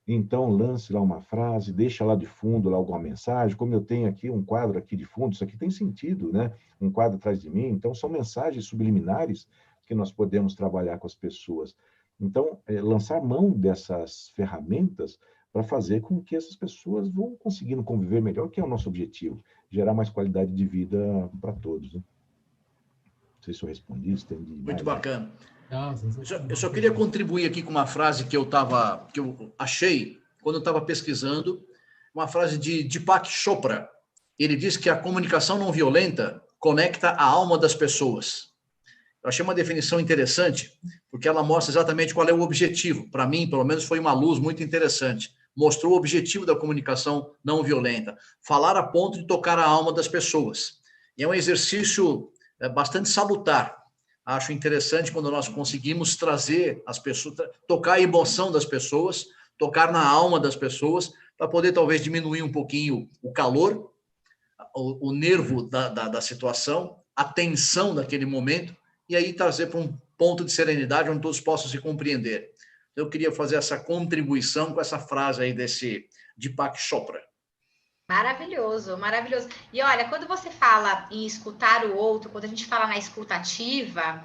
Então, lance lá uma frase, deixa lá de fundo lá alguma mensagem, como eu tenho aqui um quadro aqui de fundo, isso aqui tem sentido, né? Um quadro atrás de mim, então são mensagens subliminares que nós podemos trabalhar com as pessoas. Então, lançar mão dessas ferramentas para fazer com que essas pessoas vão conseguindo conviver melhor, que é o nosso objetivo, gerar mais qualidade de vida para todos, né? Não sei se eu respondi, estendi. Muito bacana. Nossa, Eu só queria contribuir aqui com uma frase que eu achei quando eu estava pesquisando, uma frase de Deepak Chopra. Ele diz que a comunicação não violenta conecta a alma das pessoas. Eu achei uma definição interessante, porque ela mostra exatamente qual é o objetivo. Para mim, pelo menos, foi uma luz muito interessante. Mostrou o objetivo da comunicação não violenta. Falar a ponto de tocar a alma das pessoas. E é um exercício bastante salutar. Acho interessante quando nós conseguimos trazer as pessoas, tocar a emoção das pessoas, tocar na alma das pessoas, para poder talvez diminuir um pouquinho o calor, o nervo da situação, a tensão daquele momento, e aí trazer para um ponto de serenidade onde todos possam se compreender. Eu queria fazer essa contribuição com essa frase aí desse Deepak Chopra. Maravilhoso, maravilhoso. E olha, quando você fala em escutar o outro, quando a gente fala na escuta ativa,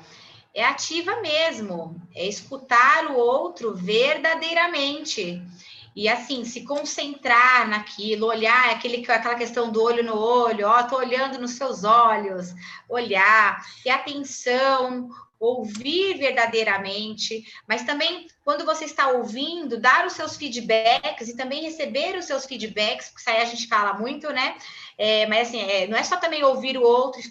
é ativa mesmo, é escutar o outro verdadeiramente. E assim, se concentrar naquilo, olhar aquela questão do olho no olho, tô olhando nos seus olhos, olhar, ter atenção, ouvir verdadeiramente, mas também, quando você está ouvindo, dar os seus feedbacks e também receber os seus feedbacks, porque isso aí a gente fala muito, né? Mas assim, não é só também ouvir o outro,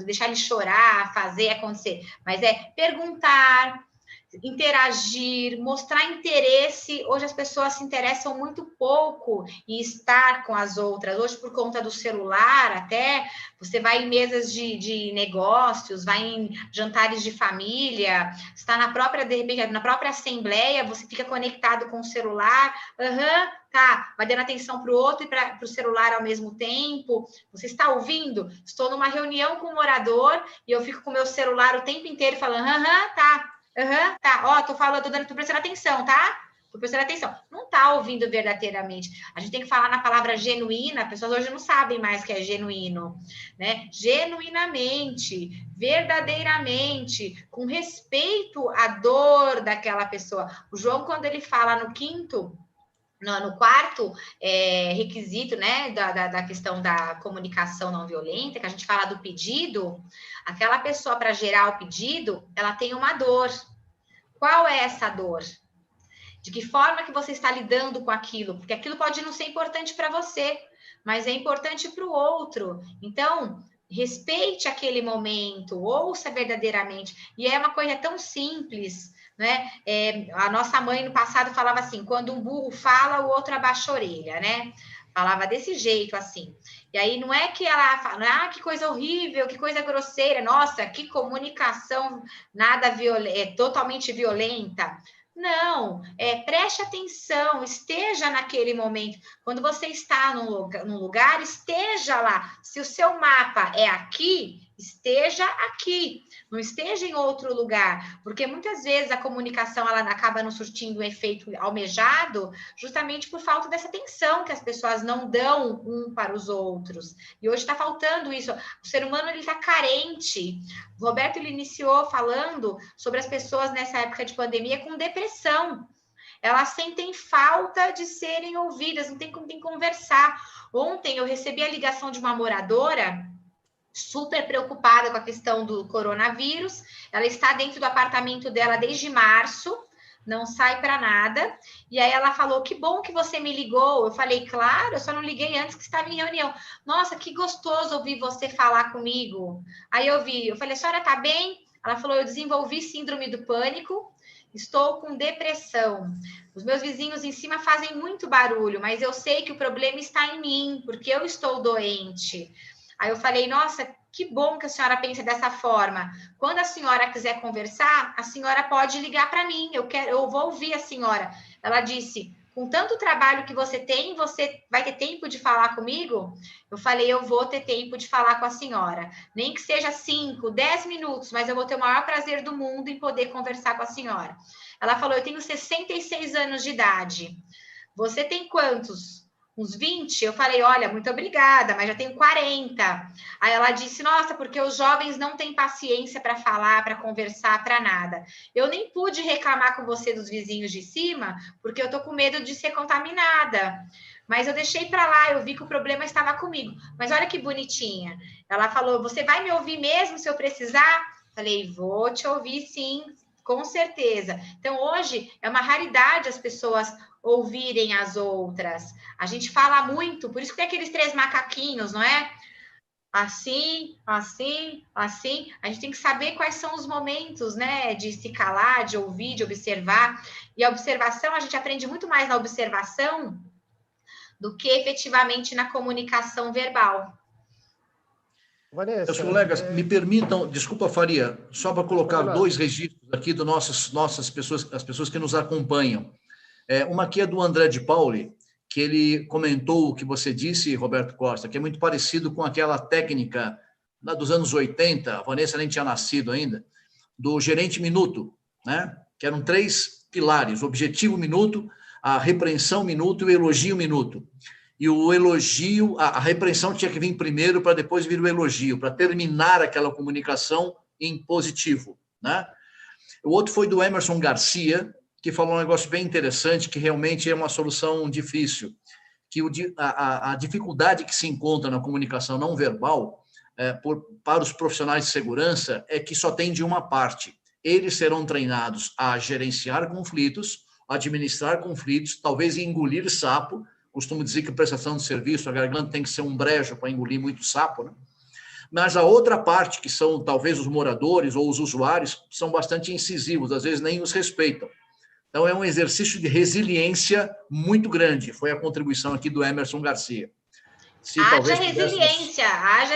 deixar ele chorar, fazer acontecer, mas é perguntar, interagir, mostrar interesse. Hoje as pessoas se interessam muito pouco em estar com as outras. Hoje, por conta do celular, até você vai em mesas de negócios, vai em jantares de família, está de repente, na própria assembleia, você fica conectado com o celular, tá, vai dando atenção para o outro e para o celular ao mesmo tempo. Você está ouvindo? Estou numa reunião com um morador e eu fico com o meu celular o tempo inteiro falando, tá. Tá, tô prestando atenção, tá? Tô prestando atenção. Não tá ouvindo verdadeiramente. A gente tem que falar na palavra genuína, as pessoas hoje não sabem mais que é genuíno, né? Genuinamente, verdadeiramente, com respeito à dor daquela pessoa. O João, quando ele fala no 5º no quarto requisito, né, da questão da comunicação não violenta, que a gente fala do pedido, aquela pessoa, para gerar o pedido, ela tem uma dor. Qual é essa dor? De que forma que você está lidando com aquilo? Porque aquilo pode não ser importante para você, mas é importante para o outro. Então, respeite aquele momento, ouça verdadeiramente. E é uma coisa tão simples, né? A nossa mãe no passado falava assim, quando um burro fala, o outro abaixa a orelha, né? Falava desse jeito, assim. E aí não é que ela fala, que coisa horrível, que coisa grosseira, nossa, que comunicação totalmente violenta. Não, preste atenção, esteja naquele momento. Quando você está num lugar, esteja lá. Se o seu mapa é aqui, esteja aqui. Não esteja em outro lugar. Porque muitas vezes a comunicação ela acaba não surtindo um efeito almejado justamente por falta dessa atenção que as pessoas não dão um para os outros. E hoje está faltando isso. O ser humano está carente. O Roberto ele iniciou falando sobre as pessoas nessa época de pandemia com depressão. Elas sentem falta de serem ouvidas, não tem com quem conversar. Ontem eu recebi a ligação de uma moradora super preocupada com a questão do coronavírus. Ela está dentro do apartamento dela desde março, não sai para nada. E aí ela falou, que bom que você me ligou. Eu falei, claro, eu só não liguei antes que estava em reunião. Nossa, que gostoso ouvir você falar comigo. Aí eu falei, a senhora está bem? Ela falou, eu desenvolvi síndrome do pânico, estou com depressão. Os meus vizinhos em cima fazem muito barulho, mas eu sei que o problema está em mim, porque eu estou doente. Aí eu falei, nossa, que bom que a senhora pensa dessa forma. Quando a senhora quiser conversar, a senhora pode ligar para mim, eu vou ouvir a senhora. Ela disse, com tanto trabalho que você tem, você vai ter tempo de falar comigo? Eu falei, eu vou ter tempo de falar com a senhora. Nem que seja 5, 10 minutos, mas eu vou ter o maior prazer do mundo em poder conversar com a senhora. Ela falou, eu tenho 66 anos de idade. Você tem quantos? Uns 20? Eu falei, olha, muito obrigada, mas já tenho 40. Aí ela disse, nossa, porque os jovens não têm paciência para falar, para conversar, para nada. Eu nem pude reclamar com você dos vizinhos de cima, porque eu tô com medo de ser contaminada. Mas eu deixei para lá, eu vi que o problema estava comigo. Mas olha que bonitinha. Ela falou, você vai me ouvir mesmo se eu precisar? Falei, vou te ouvir sim, com certeza. Então, hoje é uma raridade as pessoas ouvirem as outras. A gente fala muito, por isso que tem aqueles 3 macaquinhos, não é? Assim, assim, assim. A gente tem que saber quais são os momentos, né? De se calar, de ouvir, de observar. E a observação, a gente aprende muito mais na observação do que efetivamente na comunicação verbal. Vanessa, meus colegas, me permitam, desculpa, Faria, só para colocar 2 registros aqui das nossas pessoas, as pessoas que nos acompanham. Uma aqui é do André de Pauli, que ele comentou o que você disse, Roberto Costa, que é muito parecido com aquela técnica lá dos anos 80, a Vanessa nem tinha nascido ainda, do gerente minuto, né? Que eram 3 pilares, o objetivo minuto, a repreensão minuto e o elogio minuto. E o elogio, a repreensão tinha que vir primeiro para depois vir o elogio, para terminar aquela comunicação em positivo, né? O outro foi do Emerson Garcia, que falou um negócio bem interessante, que realmente é uma solução difícil, que a dificuldade que se encontra na comunicação não verbal para os profissionais de segurança é que só tem de uma parte. Eles serão treinados a gerenciar conflitos, administrar conflitos, talvez engolir sapo. Costumo dizer que prestação de serviço, a garganta tem que ser um brejo para engolir muito sapo, né? Mas a outra parte, que são talvez os moradores ou os usuários, são bastante incisivos, às vezes nem os respeitam. Então, é um exercício de resiliência muito grande. Foi a contribuição aqui do Emerson Garcia. Haja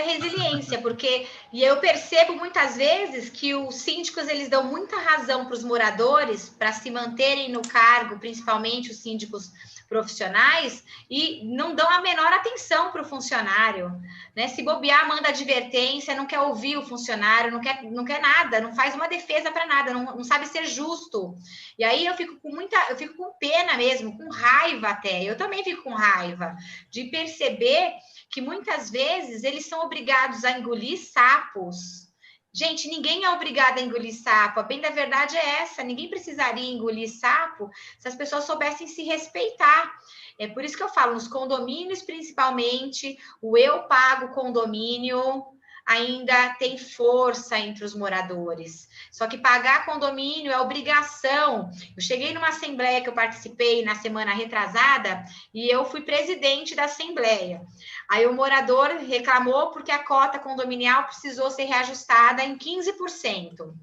resiliência, porque eu percebo muitas vezes que os síndicos eles dão muita razão para os moradores para se manterem no cargo, principalmente os síndicos profissionais, e não dão a menor atenção para o funcionário, né? Se bobear, manda advertência, não quer ouvir o funcionário, não quer nada, não faz uma defesa para nada, não sabe ser justo. E aí eu fico com pena mesmo, com raiva até. Eu também fico com raiva de perceber que muitas vezes eles são obrigados a engolir sapos Gente, ninguém é obrigado a engolir sapo. A bem da verdade é essa. Ninguém precisaria engolir sapo se as pessoas soubessem se respeitar. É por isso que eu falo, nos condomínios principalmente, o eu pago condomínio ainda tem força entre os moradores. Só que pagar condomínio é obrigação. Eu cheguei numa assembleia que eu participei na semana retrasada e eu fui presidente da assembleia. Aí o morador reclamou porque a cota condominial precisou ser reajustada em 15%.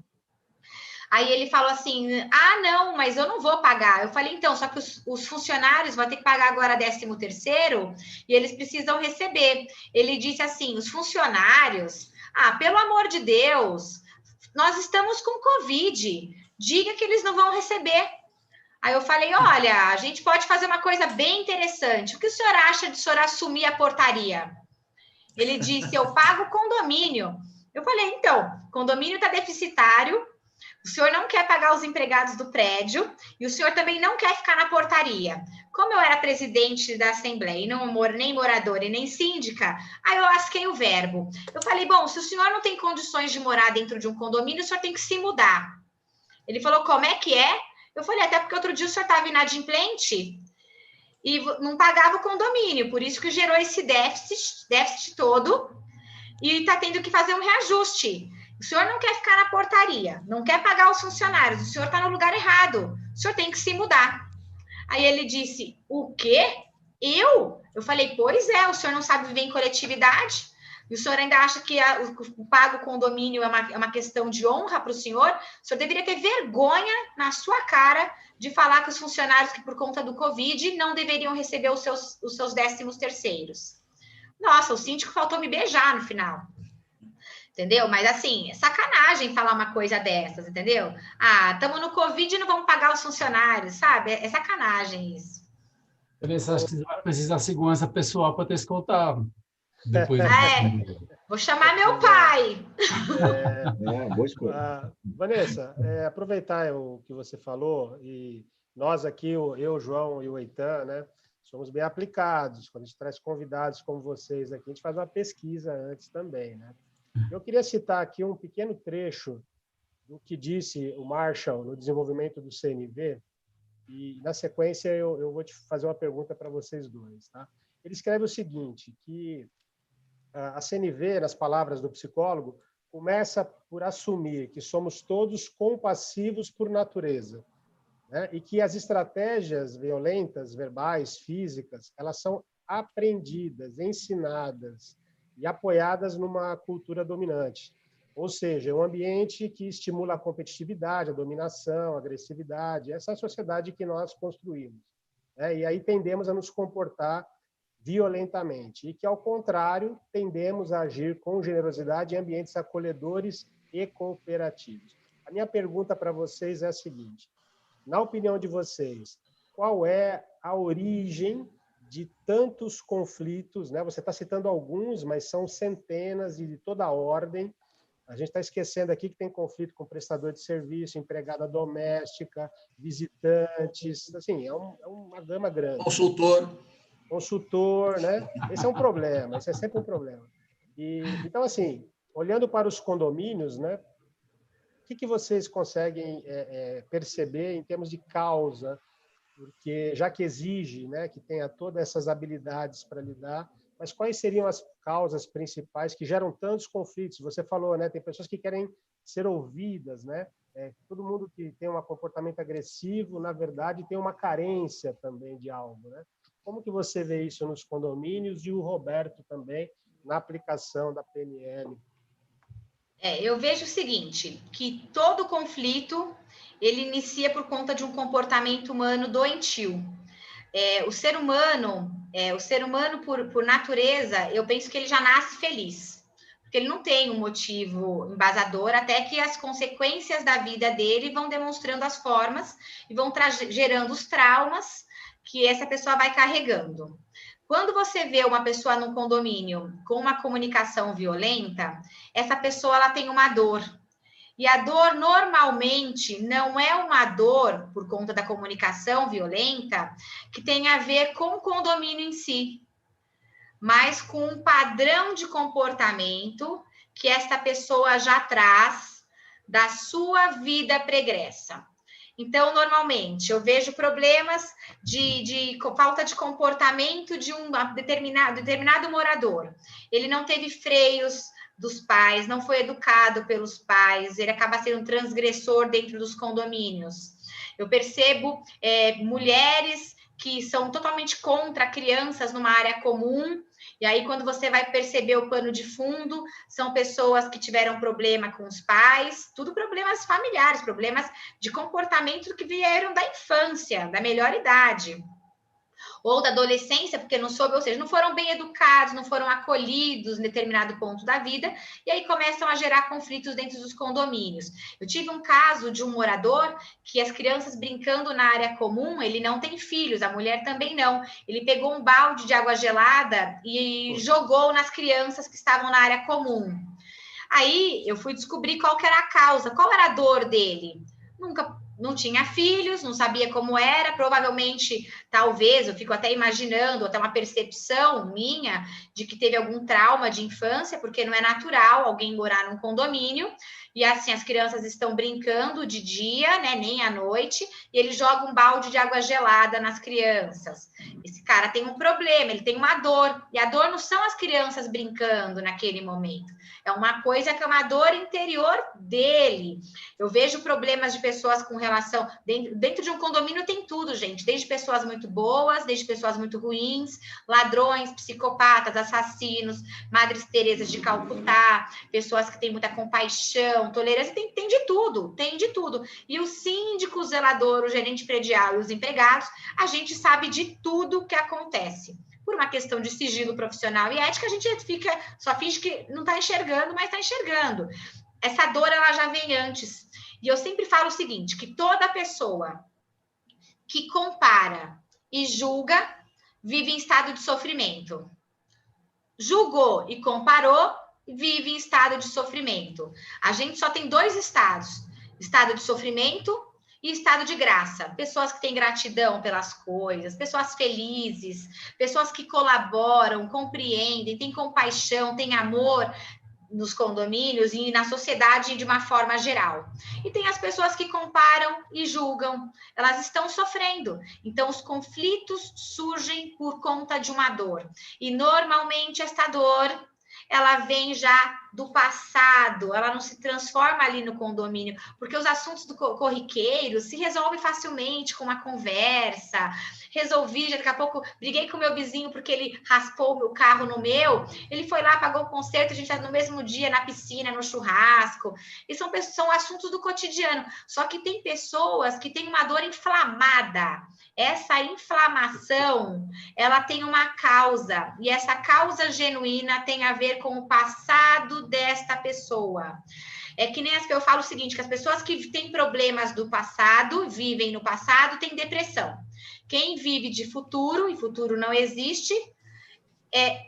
Aí ele falou assim, não, mas eu não vou pagar. Eu falei, então, só que os funcionários vão ter que pagar agora 13º e eles precisam receber. Ele disse assim, os funcionários, pelo amor de Deus, nós estamos com Covid, diga que eles não vão receber. Aí eu falei, olha, a gente pode fazer uma coisa bem interessante. O que o senhor acha de o senhor assumir a portaria? Ele disse, eu pago o condomínio. Eu falei, então, o condomínio está deficitário, o senhor não quer pagar os empregados do prédio e o senhor também não quer ficar na portaria. Como eu era presidente da Assembleia, e nem moradora e nem síndica, aí eu lasquei o verbo. Eu falei, bom, se o senhor não tem condições de morar dentro de um condomínio, o senhor tem que se mudar. Ele falou, como é que é? Eu falei, até porque outro dia o senhor estava inadimplente e não pagava o condomínio, por isso que gerou esse déficit todo e está tendo que fazer um reajuste. O senhor não quer ficar na portaria, não quer pagar os funcionários, o senhor está no lugar errado, o senhor tem que se mudar. Aí ele disse, o quê? Eu? Eu falei, pois é, o senhor não sabe viver em coletividade? E o senhor ainda acha que o pago condomínio é uma questão de honra para o senhor deveria ter vergonha na sua cara de falar que os funcionários que por conta do Covid não deveriam receber os seus 13º. Nossa, o síndico faltou me beijar no final. Entendeu? Mas, assim, é sacanagem falar uma coisa dessas, entendeu? Estamos no Covid e não vamos pagar os funcionários, sabe? É sacanagem isso. Vanessa, acho que você vai precisar de segurança pessoal para ter escoltado. Depois Vou chamar meu pai. Boa escolha. Vanessa, aproveitar o que você falou, e nós aqui, eu, o João e o Eitan, né, somos bem aplicados. Quando a gente traz convidados como vocês aqui, a gente faz uma pesquisa antes também, né? Eu queria citar aqui um pequeno trecho do que disse o Marshall no desenvolvimento do CNV, e, na sequência, eu vou te fazer uma pergunta para vocês dois. Tá? Ele escreve o seguinte, que a CNV, nas palavras do psicólogo, começa por assumir que somos todos compassivos por natureza, né? E que as estratégias violentas, verbais, físicas, elas são aprendidas, ensinadas, e apoiadas numa cultura dominante. Ou seja, é um ambiente que estimula a competitividade, a dominação, a agressividade. Essa é a sociedade que nós construímos. E aí tendemos a nos comportar violentamente. E que, ao contrário, tendemos a agir com generosidade em ambientes acolhedores e cooperativos. A minha pergunta para vocês é a seguinte. Na opinião de vocês, qual é a origem de tantos conflitos, né? Você está citando alguns, mas são centenas e de toda a ordem. A gente está esquecendo aqui que tem conflito com prestador de serviço, empregada doméstica, visitantes, assim, é uma gama grande. Consultor, né? Esse é um problema, esse é sempre um problema. Então, assim, olhando para os condomínios, né? O que vocês conseguem perceber em termos de causa? Porque já que exige, né, que tenha todas essas habilidades para lidar, mas quais seriam as causas principais que geram tantos conflitos? Você falou, né, tem pessoas que querem ser ouvidas, né? Todo mundo que tem um comportamento agressivo, na verdade, tem uma carência também de algo, né? Como que você vê isso nos condomínios e o Roberto também na aplicação da PNL? Eu vejo o seguinte, que todo conflito ele inicia por conta de um comportamento humano doentio. O ser humano por natureza, eu penso que ele já nasce feliz, porque ele não tem um motivo embasador, até que as consequências da vida dele vão demonstrando as formas e vão gerando os traumas que essa pessoa vai carregando. Quando você vê uma pessoa num condomínio com uma comunicação violenta, essa pessoa ela tem uma dor. E a dor, normalmente, não é uma dor por conta da comunicação violenta que tem a ver com o condomínio em si, mas com um padrão de comportamento que esta pessoa já traz da sua vida pregressa. Então, normalmente, eu vejo problemas de falta de comportamento de um determinado morador. Ele não teve freios dos pais, não foi educado pelos pais, ele acaba sendo um transgressor dentro dos condomínios. Eu percebo mulheres que são totalmente contra crianças numa área comum, e aí quando você vai perceber o pano de fundo, são pessoas que tiveram problema com os pais, tudo problemas familiares, problemas de comportamento que vieram da infância, da melhor idade. Ou da adolescência, porque não soube, ou seja, não foram bem educados, não foram acolhidos em determinado ponto da vida, e aí começam a gerar conflitos dentro dos condomínios. Eu tive um caso de um morador que as crianças brincando na área comum, ele não tem filhos, a mulher também não. Ele pegou um balde de água gelada e jogou nas crianças que estavam na área comum. Aí eu fui descobrir qual que era a causa, qual era a dor dele. Não tinha filhos, não sabia como era, provavelmente, talvez, eu fico até imaginando, até uma percepção minha, de que teve algum trauma de infância, porque não é natural alguém morar num condomínio, e assim, as crianças estão brincando de dia, né, nem à noite, e ele joga um balde de água gelada nas crianças. Esse cara tem um problema, ele tem uma dor, e a dor não são as crianças brincando naquele momento, é uma coisa que é uma dor interior dele. Eu vejo problemas de pessoas com relação... Dentro de um condomínio tem tudo, gente. Desde pessoas muito boas, desde pessoas muito ruins, ladrões, psicopatas, assassinos, Madres Teresas de Calcutá, pessoas que têm muita compaixão, tolerância, tem de tudo, tem de tudo. E o síndico, o zelador, o gerente predial e os empregados, a gente sabe de tudo que acontece. Por uma questão de sigilo profissional e ética, a gente só finge que não está enxergando, mas está enxergando. Essa dor, ela já vem antes. E eu sempre falo o seguinte, que toda pessoa que compara e julga, vive em estado de sofrimento. Julgou e comparou, vive em estado de sofrimento. A gente só tem 2 estados, estado de sofrimento e estado de graça. Pessoas que têm gratidão pelas coisas, pessoas felizes, pessoas que colaboram, compreendem, têm compaixão, têm amor nos condomínios e na sociedade de uma forma geral. E tem as pessoas que comparam e julgam, elas estão sofrendo. Então, os conflitos surgem por conta de uma dor. E, normalmente, esta dor, ela vem já do passado, ela não se transforma ali no condomínio, porque os assuntos do corriqueiro se resolvem facilmente com uma conversa. Resolvi, já daqui a pouco briguei com o meu vizinho porque ele raspou o meu carro no meu, ele foi lá, pagou o conserto, a gente está no mesmo dia na piscina, no churrasco, e são assuntos do cotidiano. Só que tem pessoas que têm uma dor inflamada. Essa inflamação, ela tem uma causa, e essa causa genuína tem a ver com o passado desta pessoa. É que nem eu falo o seguinte, que as pessoas que têm problemas do passado, vivem no passado, têm depressão. Quem vive de futuro, e futuro não existe,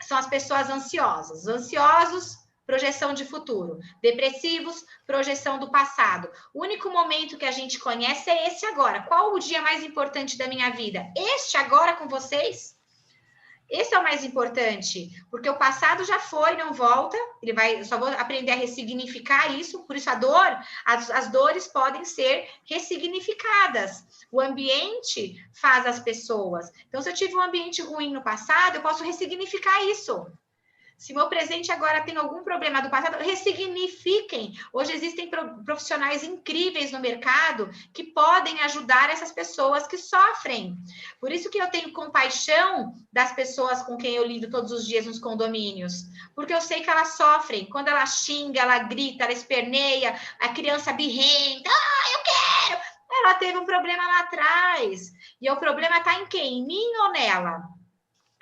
são as pessoas ansiosas. Ansiosos, projeção de futuro. Depressivos, projeção do passado. O único momento que a gente conhece é esse agora. Qual o dia mais importante da minha vida? Este agora com vocês? Esse é o mais importante, porque o passado já foi, não volta, eu só vou aprender a ressignificar isso, por isso a dor, as dores podem ser ressignificadas. O ambiente faz as pessoas. Então, se eu tive um ambiente ruim no passado, eu posso ressignificar isso. Se meu presente agora tem algum problema do passado, ressignifiquem. Hoje existem profissionais incríveis no mercado que podem ajudar essas pessoas que sofrem. Por isso que eu tenho compaixão das pessoas com quem eu lido todos os dias nos condomínios. Porque eu sei que elas sofrem. Quando ela xinga, ela grita, ela esperneia, a criança birrenta. Eu quero! Ela teve um problema lá atrás. E o problema está em quem? Em mim ou nela?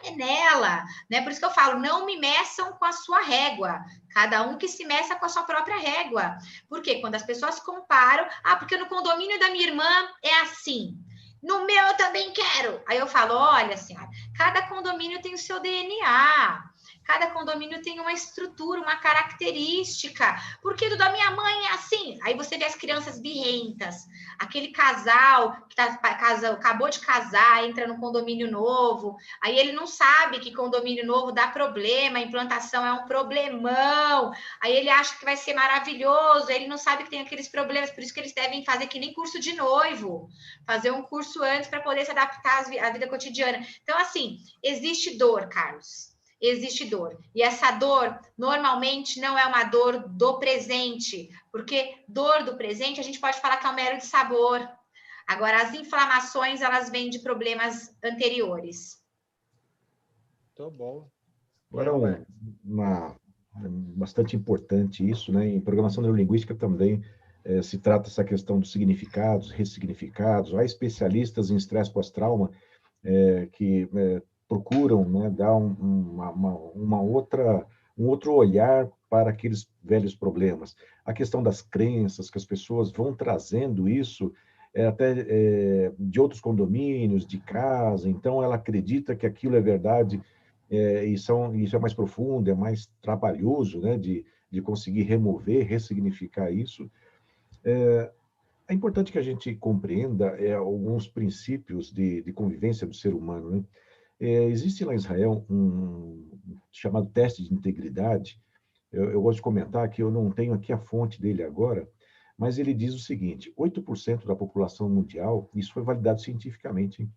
É nela, né? Por isso que eu falo, não me meçam com a sua régua. Cada um que se meça com a sua própria régua. Por quê? Quando as pessoas comparam, porque no condomínio da minha irmã é assim. No meu eu também quero. Aí eu falo, olha, senhora, cada condomínio tem o seu DNA. Cada condomínio tem uma estrutura, uma característica. Porque do da minha mãe é assim. Aí você vê as crianças birrentas, aquele casal que acabou de casar, entra no condomínio novo, aí ele não sabe que condomínio novo dá problema, a implantação é um problemão, aí ele acha que vai ser maravilhoso, ele não sabe que tem aqueles problemas, por isso que eles devem fazer que nem curso de noivo, fazer um curso antes para poder se adaptar à vida cotidiana. Então, assim, existe dor, Carlos. Existe dor. E essa dor, normalmente, não é uma dor do presente, porque dor do presente, a gente pode falar que é um mero de sabor. Agora, as inflamações, elas vêm de problemas anteriores. Muito bom. Agora, bastante importante isso, né? Em programação neurolinguística também se trata essa questão dos significados, ressignificados. Há especialistas em estresse pós-trauma que procuram, né, dar um outro olhar para aqueles velhos problemas. A questão das crenças, que as pessoas vão trazendo isso até de outros condomínios, de casa, então ela acredita que aquilo é verdade, isso é mais profundo, é mais trabalhoso, né, de conseguir remover, ressignificar isso. É importante que a gente compreenda alguns princípios de convivência do ser humano, né? Existe lá em Israel um chamado teste de integridade. Eu gosto de comentar que eu não tenho aqui a fonte dele agora, mas ele diz o seguinte: 8% da população mundial, isso foi validado cientificamente,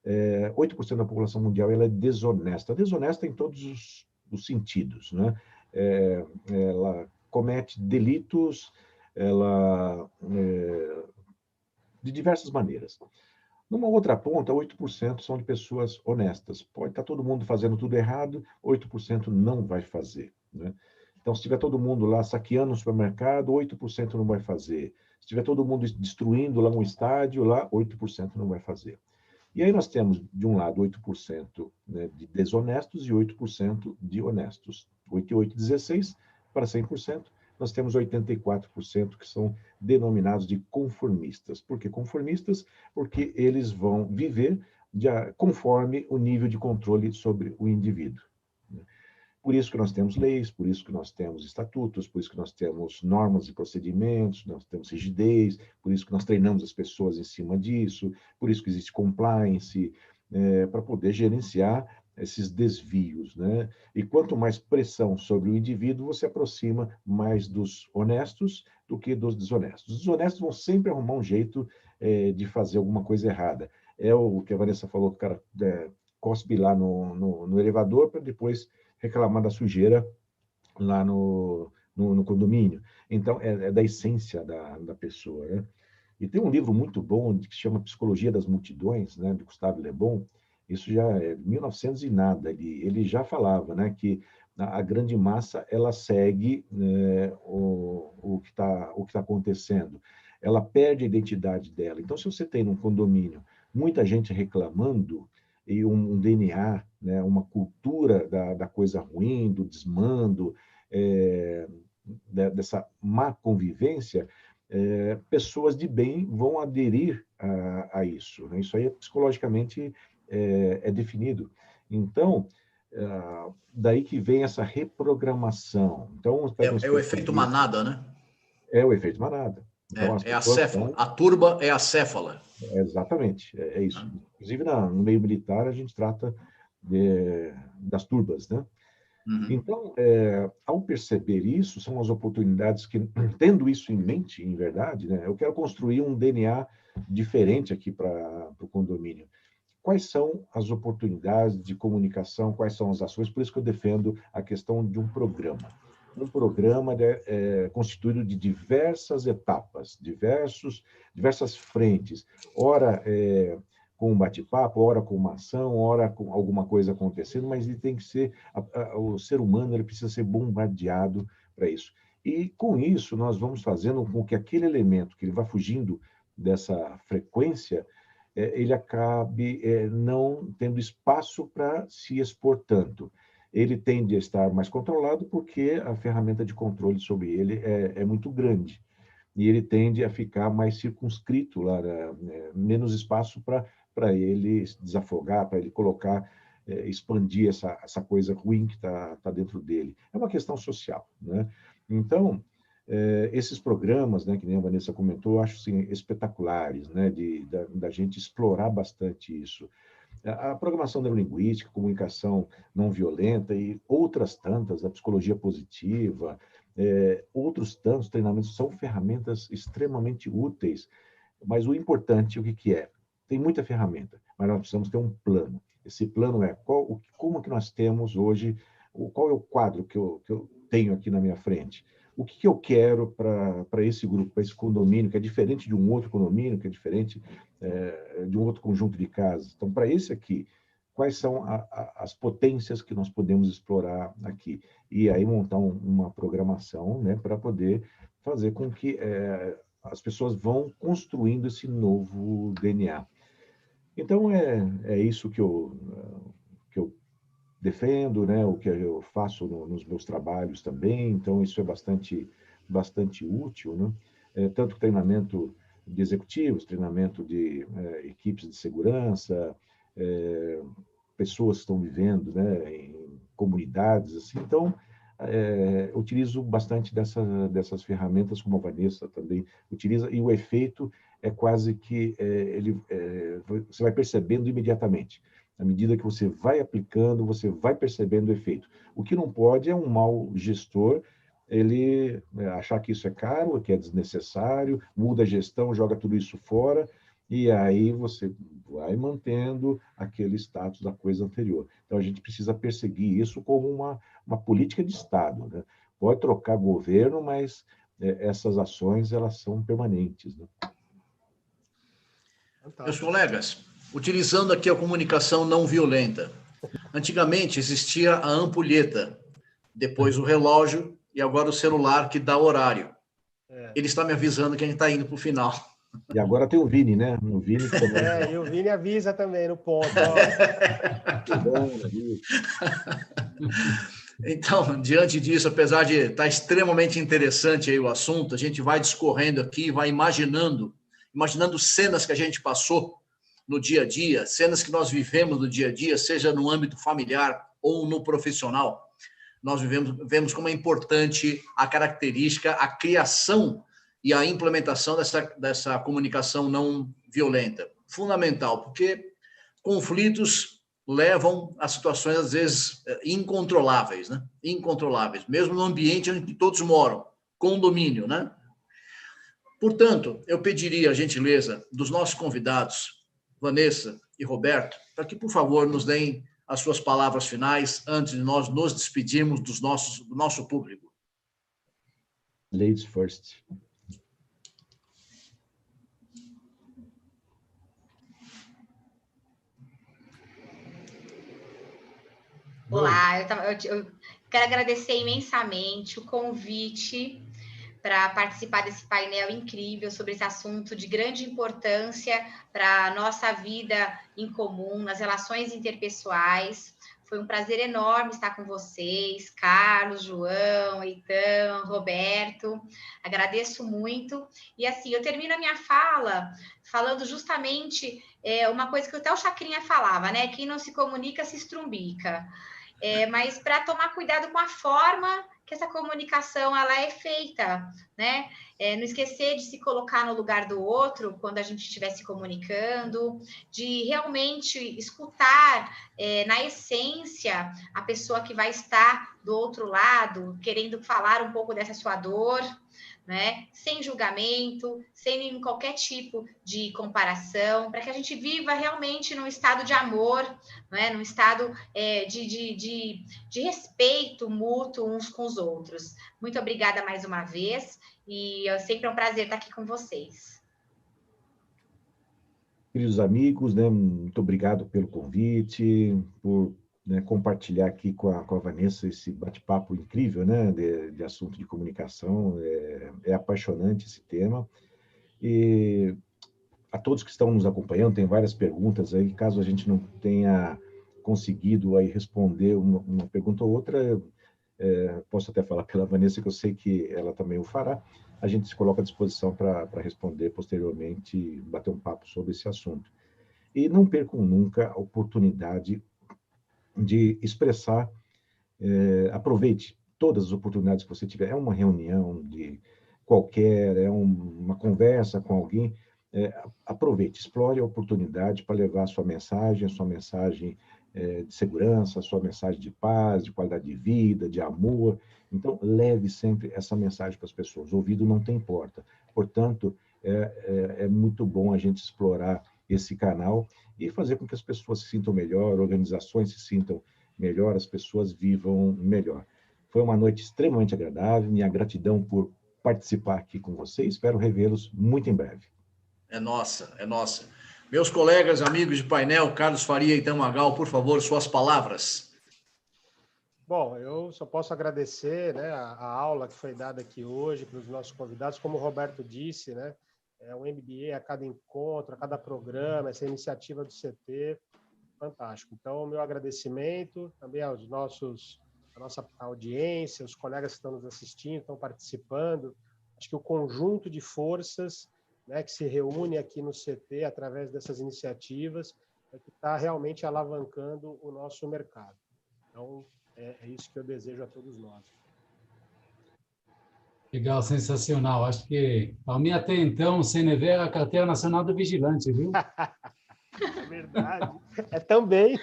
8% da população mundial ela é desonesta. Desonesta em todos os sentidos, né? Ela comete delitos, de diversas maneiras. Numa outra ponta, 8% são de pessoas honestas. Pode estar todo mundo fazendo tudo errado, 8% não vai fazer, né? Então, se tiver todo mundo lá saqueando um supermercado, 8% não vai fazer. Se tiver todo mundo destruindo lá um estádio, lá 8% não vai fazer. E aí nós temos, de um lado, 8%, né, de desonestos e 8% de honestos. 8 e 8, 16 para 100%. Nós temos 84% que são denominados de conformistas. Por que conformistas? Porque eles vão viver conforme o nível de controle sobre o indivíduo. Por isso que nós temos leis, por isso que nós temos estatutos, por isso que nós temos normas e procedimentos, nós temos rigidez, por isso que nós treinamos as pessoas em cima disso, por isso que existe compliance, para poder gerenciar esses desvios, né? E quanto mais pressão sobre o indivíduo, você aproxima mais dos honestos do que dos desonestos. Os desonestos vão sempre arrumar um jeito de fazer alguma coisa errada. É o que a Vanessa falou, que o cara cospe lá no elevador para depois reclamar da sujeira lá no condomínio. Então, é da essência da pessoa, né? E tem um livro muito bom que se chama Psicologia das Multidões, né, de Gustave Le Bon. Isso já é 1900 e nada. Ele já falava, né, que a grande massa ela segue o que está acontecendo. Ela perde a identidade dela. Então, se você tem num condomínio muita gente reclamando e um DNA, né, uma cultura da coisa ruim, do desmando, dessa má convivência, pessoas de bem vão aderir a isso, né? Isso aí psicologicamente é definido. Então, daí que vem essa reprogramação. Então, é o efeito manada, né? É o efeito manada. Então, a céfala. A turba é a céfala. Exatamente, é isso. Inclusive, no meio militar, a gente trata das turbas, né? Uhum. Então, ao perceber isso, são as oportunidades que, tendo isso em mente, em verdade, né, eu quero construir um DNA diferente aqui para o condomínio. Quais são as oportunidades de comunicação, quais são as ações? Por isso que eu defendo a questão de um programa. Um programa constituído de diversas etapas, diversas frentes. Ora, com um bate-papo, ora com uma ação, ora com alguma coisa acontecendo, mas ele tem que ser, o ser humano ele precisa ser bombardeado para isso. E com isso nós vamos fazendo com que aquele elemento que ele vai fugindo dessa frequência, ele acabe não tendo espaço para se expor tanto. Ele tende a estar mais controlado porque a ferramenta de controle sobre ele é muito grande. E ele tende a ficar mais circunscrito lá, menos espaço para ele se desafogar, para ele colocar expandir essa coisa ruim que está dentro dele. É uma questão social, né? Então, esses programas, né, que nem a Vanessa comentou, eu acho assim, espetaculares, né, da gente explorar bastante isso. A programação neurolinguística, comunicação não violenta e outras tantas, a psicologia positiva, outros tantos treinamentos são ferramentas extremamente úteis, mas o importante, o que é? Tem muita ferramenta, mas nós precisamos ter um plano. Esse plano é como que nós temos hoje, qual é o quadro que eu tenho aqui na minha frente? O que eu quero para esse grupo, para esse condomínio, que é diferente de um outro condomínio, que é diferente de um outro conjunto de casas. Então, para esse aqui, quais são as potências que nós podemos explorar aqui? E aí montar uma programação, né, para poder fazer com que as pessoas vão construindo esse novo DNA. Então, é isso que eu defendo, né, o que eu faço nos meus trabalhos também, então isso é bastante útil, né? Tanto treinamento de executivos, treinamento de equipes de segurança, pessoas que estão vivendo, né, em comunidades, assim, então utilizo bastante dessas ferramentas, como a Vanessa também utiliza, e o efeito é quase que você vai percebendo imediatamente. À medida que você vai aplicando, você vai percebendo o efeito. O que não pode é um mau gestor, ele achar que isso é caro, que é desnecessário, muda a gestão, joga tudo isso fora, e aí você vai mantendo aquele status da coisa anterior. Então, a gente precisa perseguir isso como uma política de Estado, né? Pode trocar governo, mas essas ações, elas são permanentes, né? Meus colegas, utilizando aqui a comunicação não violenta. Antigamente existia a ampulheta, depois o relógio e agora o celular que dá horário. Ele está me avisando que a gente está indo para o final. E agora tem o Vini, né? O Vini também. E o Vini avisa também no ponto. Então, diante disso, apesar de estar extremamente interessante aí o assunto, a gente vai discorrendo aqui, vai imaginando cenas que a gente passou no dia a dia, cenas que nós vivemos no dia a dia, seja no âmbito familiar ou no profissional. Nós vemos como é importante a característica, a criação e a implementação dessa comunicação não violenta. Fundamental, porque conflitos levam a situações, às vezes, incontroláveis, né? Incontroláveis, mesmo no ambiente onde todos moram, condomínio, né? Portanto, eu pediria a gentileza dos nossos convidados, Vanessa e Roberto, para que, por favor, nos deem as suas palavras finais antes de nós nos despedirmos do nosso público. Ladies first. Olá, eu quero agradecer imensamente o convite para participar desse painel incrível sobre esse assunto de grande importância para a nossa vida em comum, nas relações interpessoais. Foi um prazer enorme estar com vocês, Carlos, João, Eitan, Roberto. Agradeço muito. E assim, eu termino a minha fala falando justamente uma coisa que até o Chacrinha falava, né? Quem não se comunica se estrumbica. Mas para tomar cuidado com a forma que essa comunicação ela é feita, né? Não esquecer de se colocar no lugar do outro quando a gente estiver se comunicando, de realmente escutar na essência a pessoa que vai estar do outro lado, querendo falar um pouco dessa sua dor, né? Sem julgamento, sem qualquer tipo de comparação, para que a gente viva realmente num estado de amor, né? Num estado de respeito mútuo uns com os outros. Muito obrigada mais uma vez, e sempre é um prazer estar aqui com vocês. Queridos amigos, né, muito obrigado pelo convite, por compartilhar aqui com a Vanessa esse bate-papo incrível, né, de assunto de comunicação. É apaixonante esse tema. E a todos que estão nos acompanhando, tem várias perguntas aí, caso a gente não tenha conseguido aí responder uma pergunta ou outra, posso até falar pela Vanessa, que eu sei que ela também o fará. A gente se coloca à disposição para responder posteriormente, bater um papo sobre esse assunto. E não percam nunca a oportunidade de expressar, aproveite todas as oportunidades que você tiver. É uma reunião de qualquer, é uma conversa com alguém, aproveite, explore a oportunidade para levar a sua mensagem de segurança, a sua mensagem de paz, de qualidade de vida, de amor. Então, leve sempre essa mensagem para as pessoas. O ouvido não tem porta. Portanto, é muito bom a gente explorar esse canal e fazer com que as pessoas se sintam melhor, organizações se sintam melhor, as pessoas vivam melhor. Foi uma noite extremamente agradável, minha gratidão por participar aqui com vocês, espero revê-los muito em breve. É nossa, é nossa. Meus colegas, amigos de painel, Carlos Faria e Eitan Magal, por favor, suas palavras. Bom, eu só posso agradecer, né, a aula que foi dada aqui hoje para os nossos convidados. Como o Roberto disse, né, é um MBA a cada encontro, a cada programa, essa iniciativa do CT, fantástico. Então, o meu agradecimento também a nossa audiência, os colegas que estão nos assistindo, estão participando. Acho que o conjunto de forças, né, que se reúne aqui no CT através dessas iniciativas é que está realmente alavancando o nosso mercado. Então, é isso que eu desejo a todos nós. Legal, sensacional. Acho que, para mim, até então, o CNV era a Carteira Nacional do Vigilante, viu? É verdade. É também.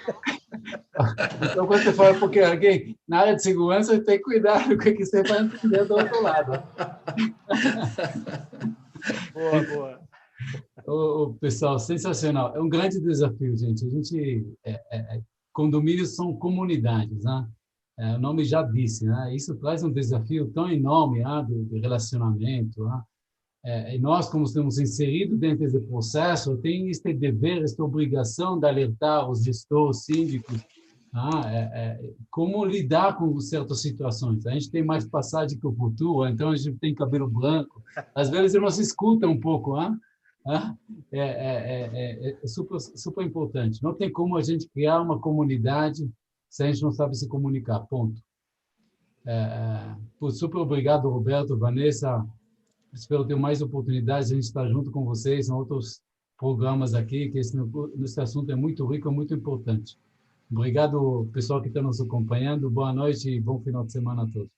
Então, quando você fala, porque alguém na área de segurança tem que cuidar do que você vai entender do outro lado. Boa. Pessoal, sensacional. É um grande desafio, gente. Condomínios são comunidades, né? O nome já disse, né? Isso traz um desafio tão enorme, de relacionamento, né? E nós, como estamos inseridos dentro desse processo, tem este dever, esta obrigação de alertar os gestores, síndicos, como lidar com certas situações. A gente tem mais passagem que o futuro, então a gente tem cabelo branco. Às vezes não se escuta um pouco, é super, super importante. Não tem como a gente criar uma comunidade se a gente não sabe se comunicar, ponto. Super obrigado, Roberto, Vanessa. Espero ter mais oportunidades de a gente estar junto com vocês em outros programas aqui, que esse assunto é muito rico, é muito importante. Obrigado, pessoal que está nos acompanhando. Boa noite e bom final de semana a todos.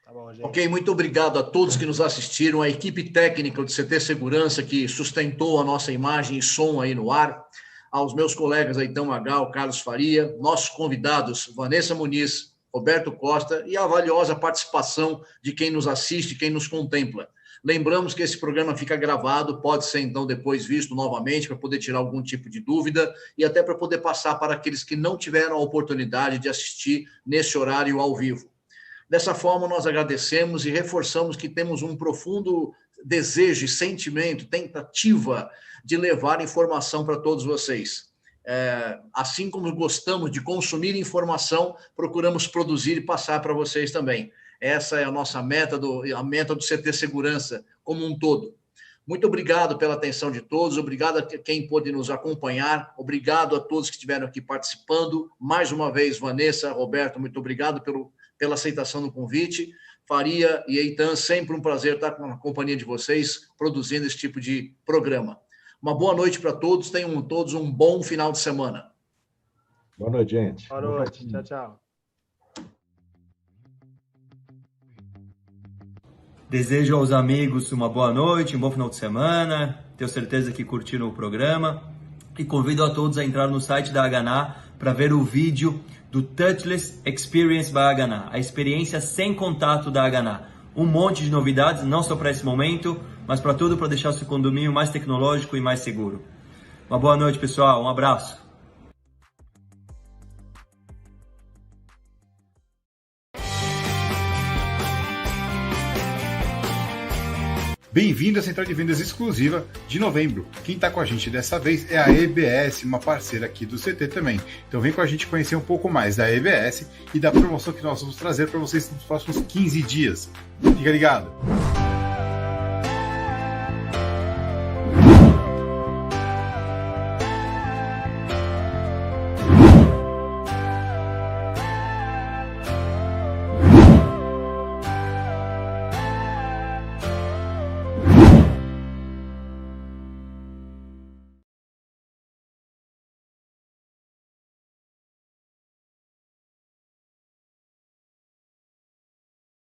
Tá bom, gente. Ok, muito obrigado a todos que nos assistiram, a equipe técnica do CT Segurança que sustentou a nossa imagem e som aí no ar, aos meus colegas Eitan Magal, Carlos Faria, nossos convidados Vanessa Muniz, Roberto Costa e a valiosa participação de quem nos assiste, quem nos contempla. Lembramos que esse programa fica gravado, pode ser então depois visto novamente para poder tirar algum tipo de dúvida e até para poder passar para aqueles que não tiveram a oportunidade de assistir nesse horário ao vivo. Dessa forma, nós agradecemos e reforçamos que temos um profundo desejo e sentimento, tentativa de levar informação para todos vocês. Assim como gostamos de consumir informação, procuramos produzir e passar para vocês também. Essa é a nossa meta, a meta do CT Segurança como um todo. Muito obrigado pela atenção de todos, obrigado a quem pôde nos acompanhar, obrigado a todos que estiveram aqui participando. Mais uma vez, Vanessa, Roberto, muito obrigado pela aceitação do convite. Faria e Eitan, sempre um prazer estar na companhia de vocês, produzindo esse tipo de programa. Uma boa noite para todos, tenham todos um bom final de semana. Boa noite, gente. Boa noite, tchau, tchau. Desejo aos amigos uma boa noite, um bom final de semana. Tenho certeza que curtiram o programa. E convido a todos a entrar no site da Hana para ver o vídeo do Touchless Experience by Hana, a experiência sem contato da Hana. Um monte de novidades, não só para esse momento, mas para tudo, para deixar seu condomínio mais tecnológico e mais seguro. Uma boa noite, pessoal. Um abraço. Bem-vindo à Central de Vendas exclusiva de novembro. Quem está com a gente dessa vez é a EBS, uma parceira aqui do CT também. Então vem com a gente conhecer um pouco mais da EBS e da promoção que nós vamos trazer para vocês nos próximos 15 dias. Fica ligado!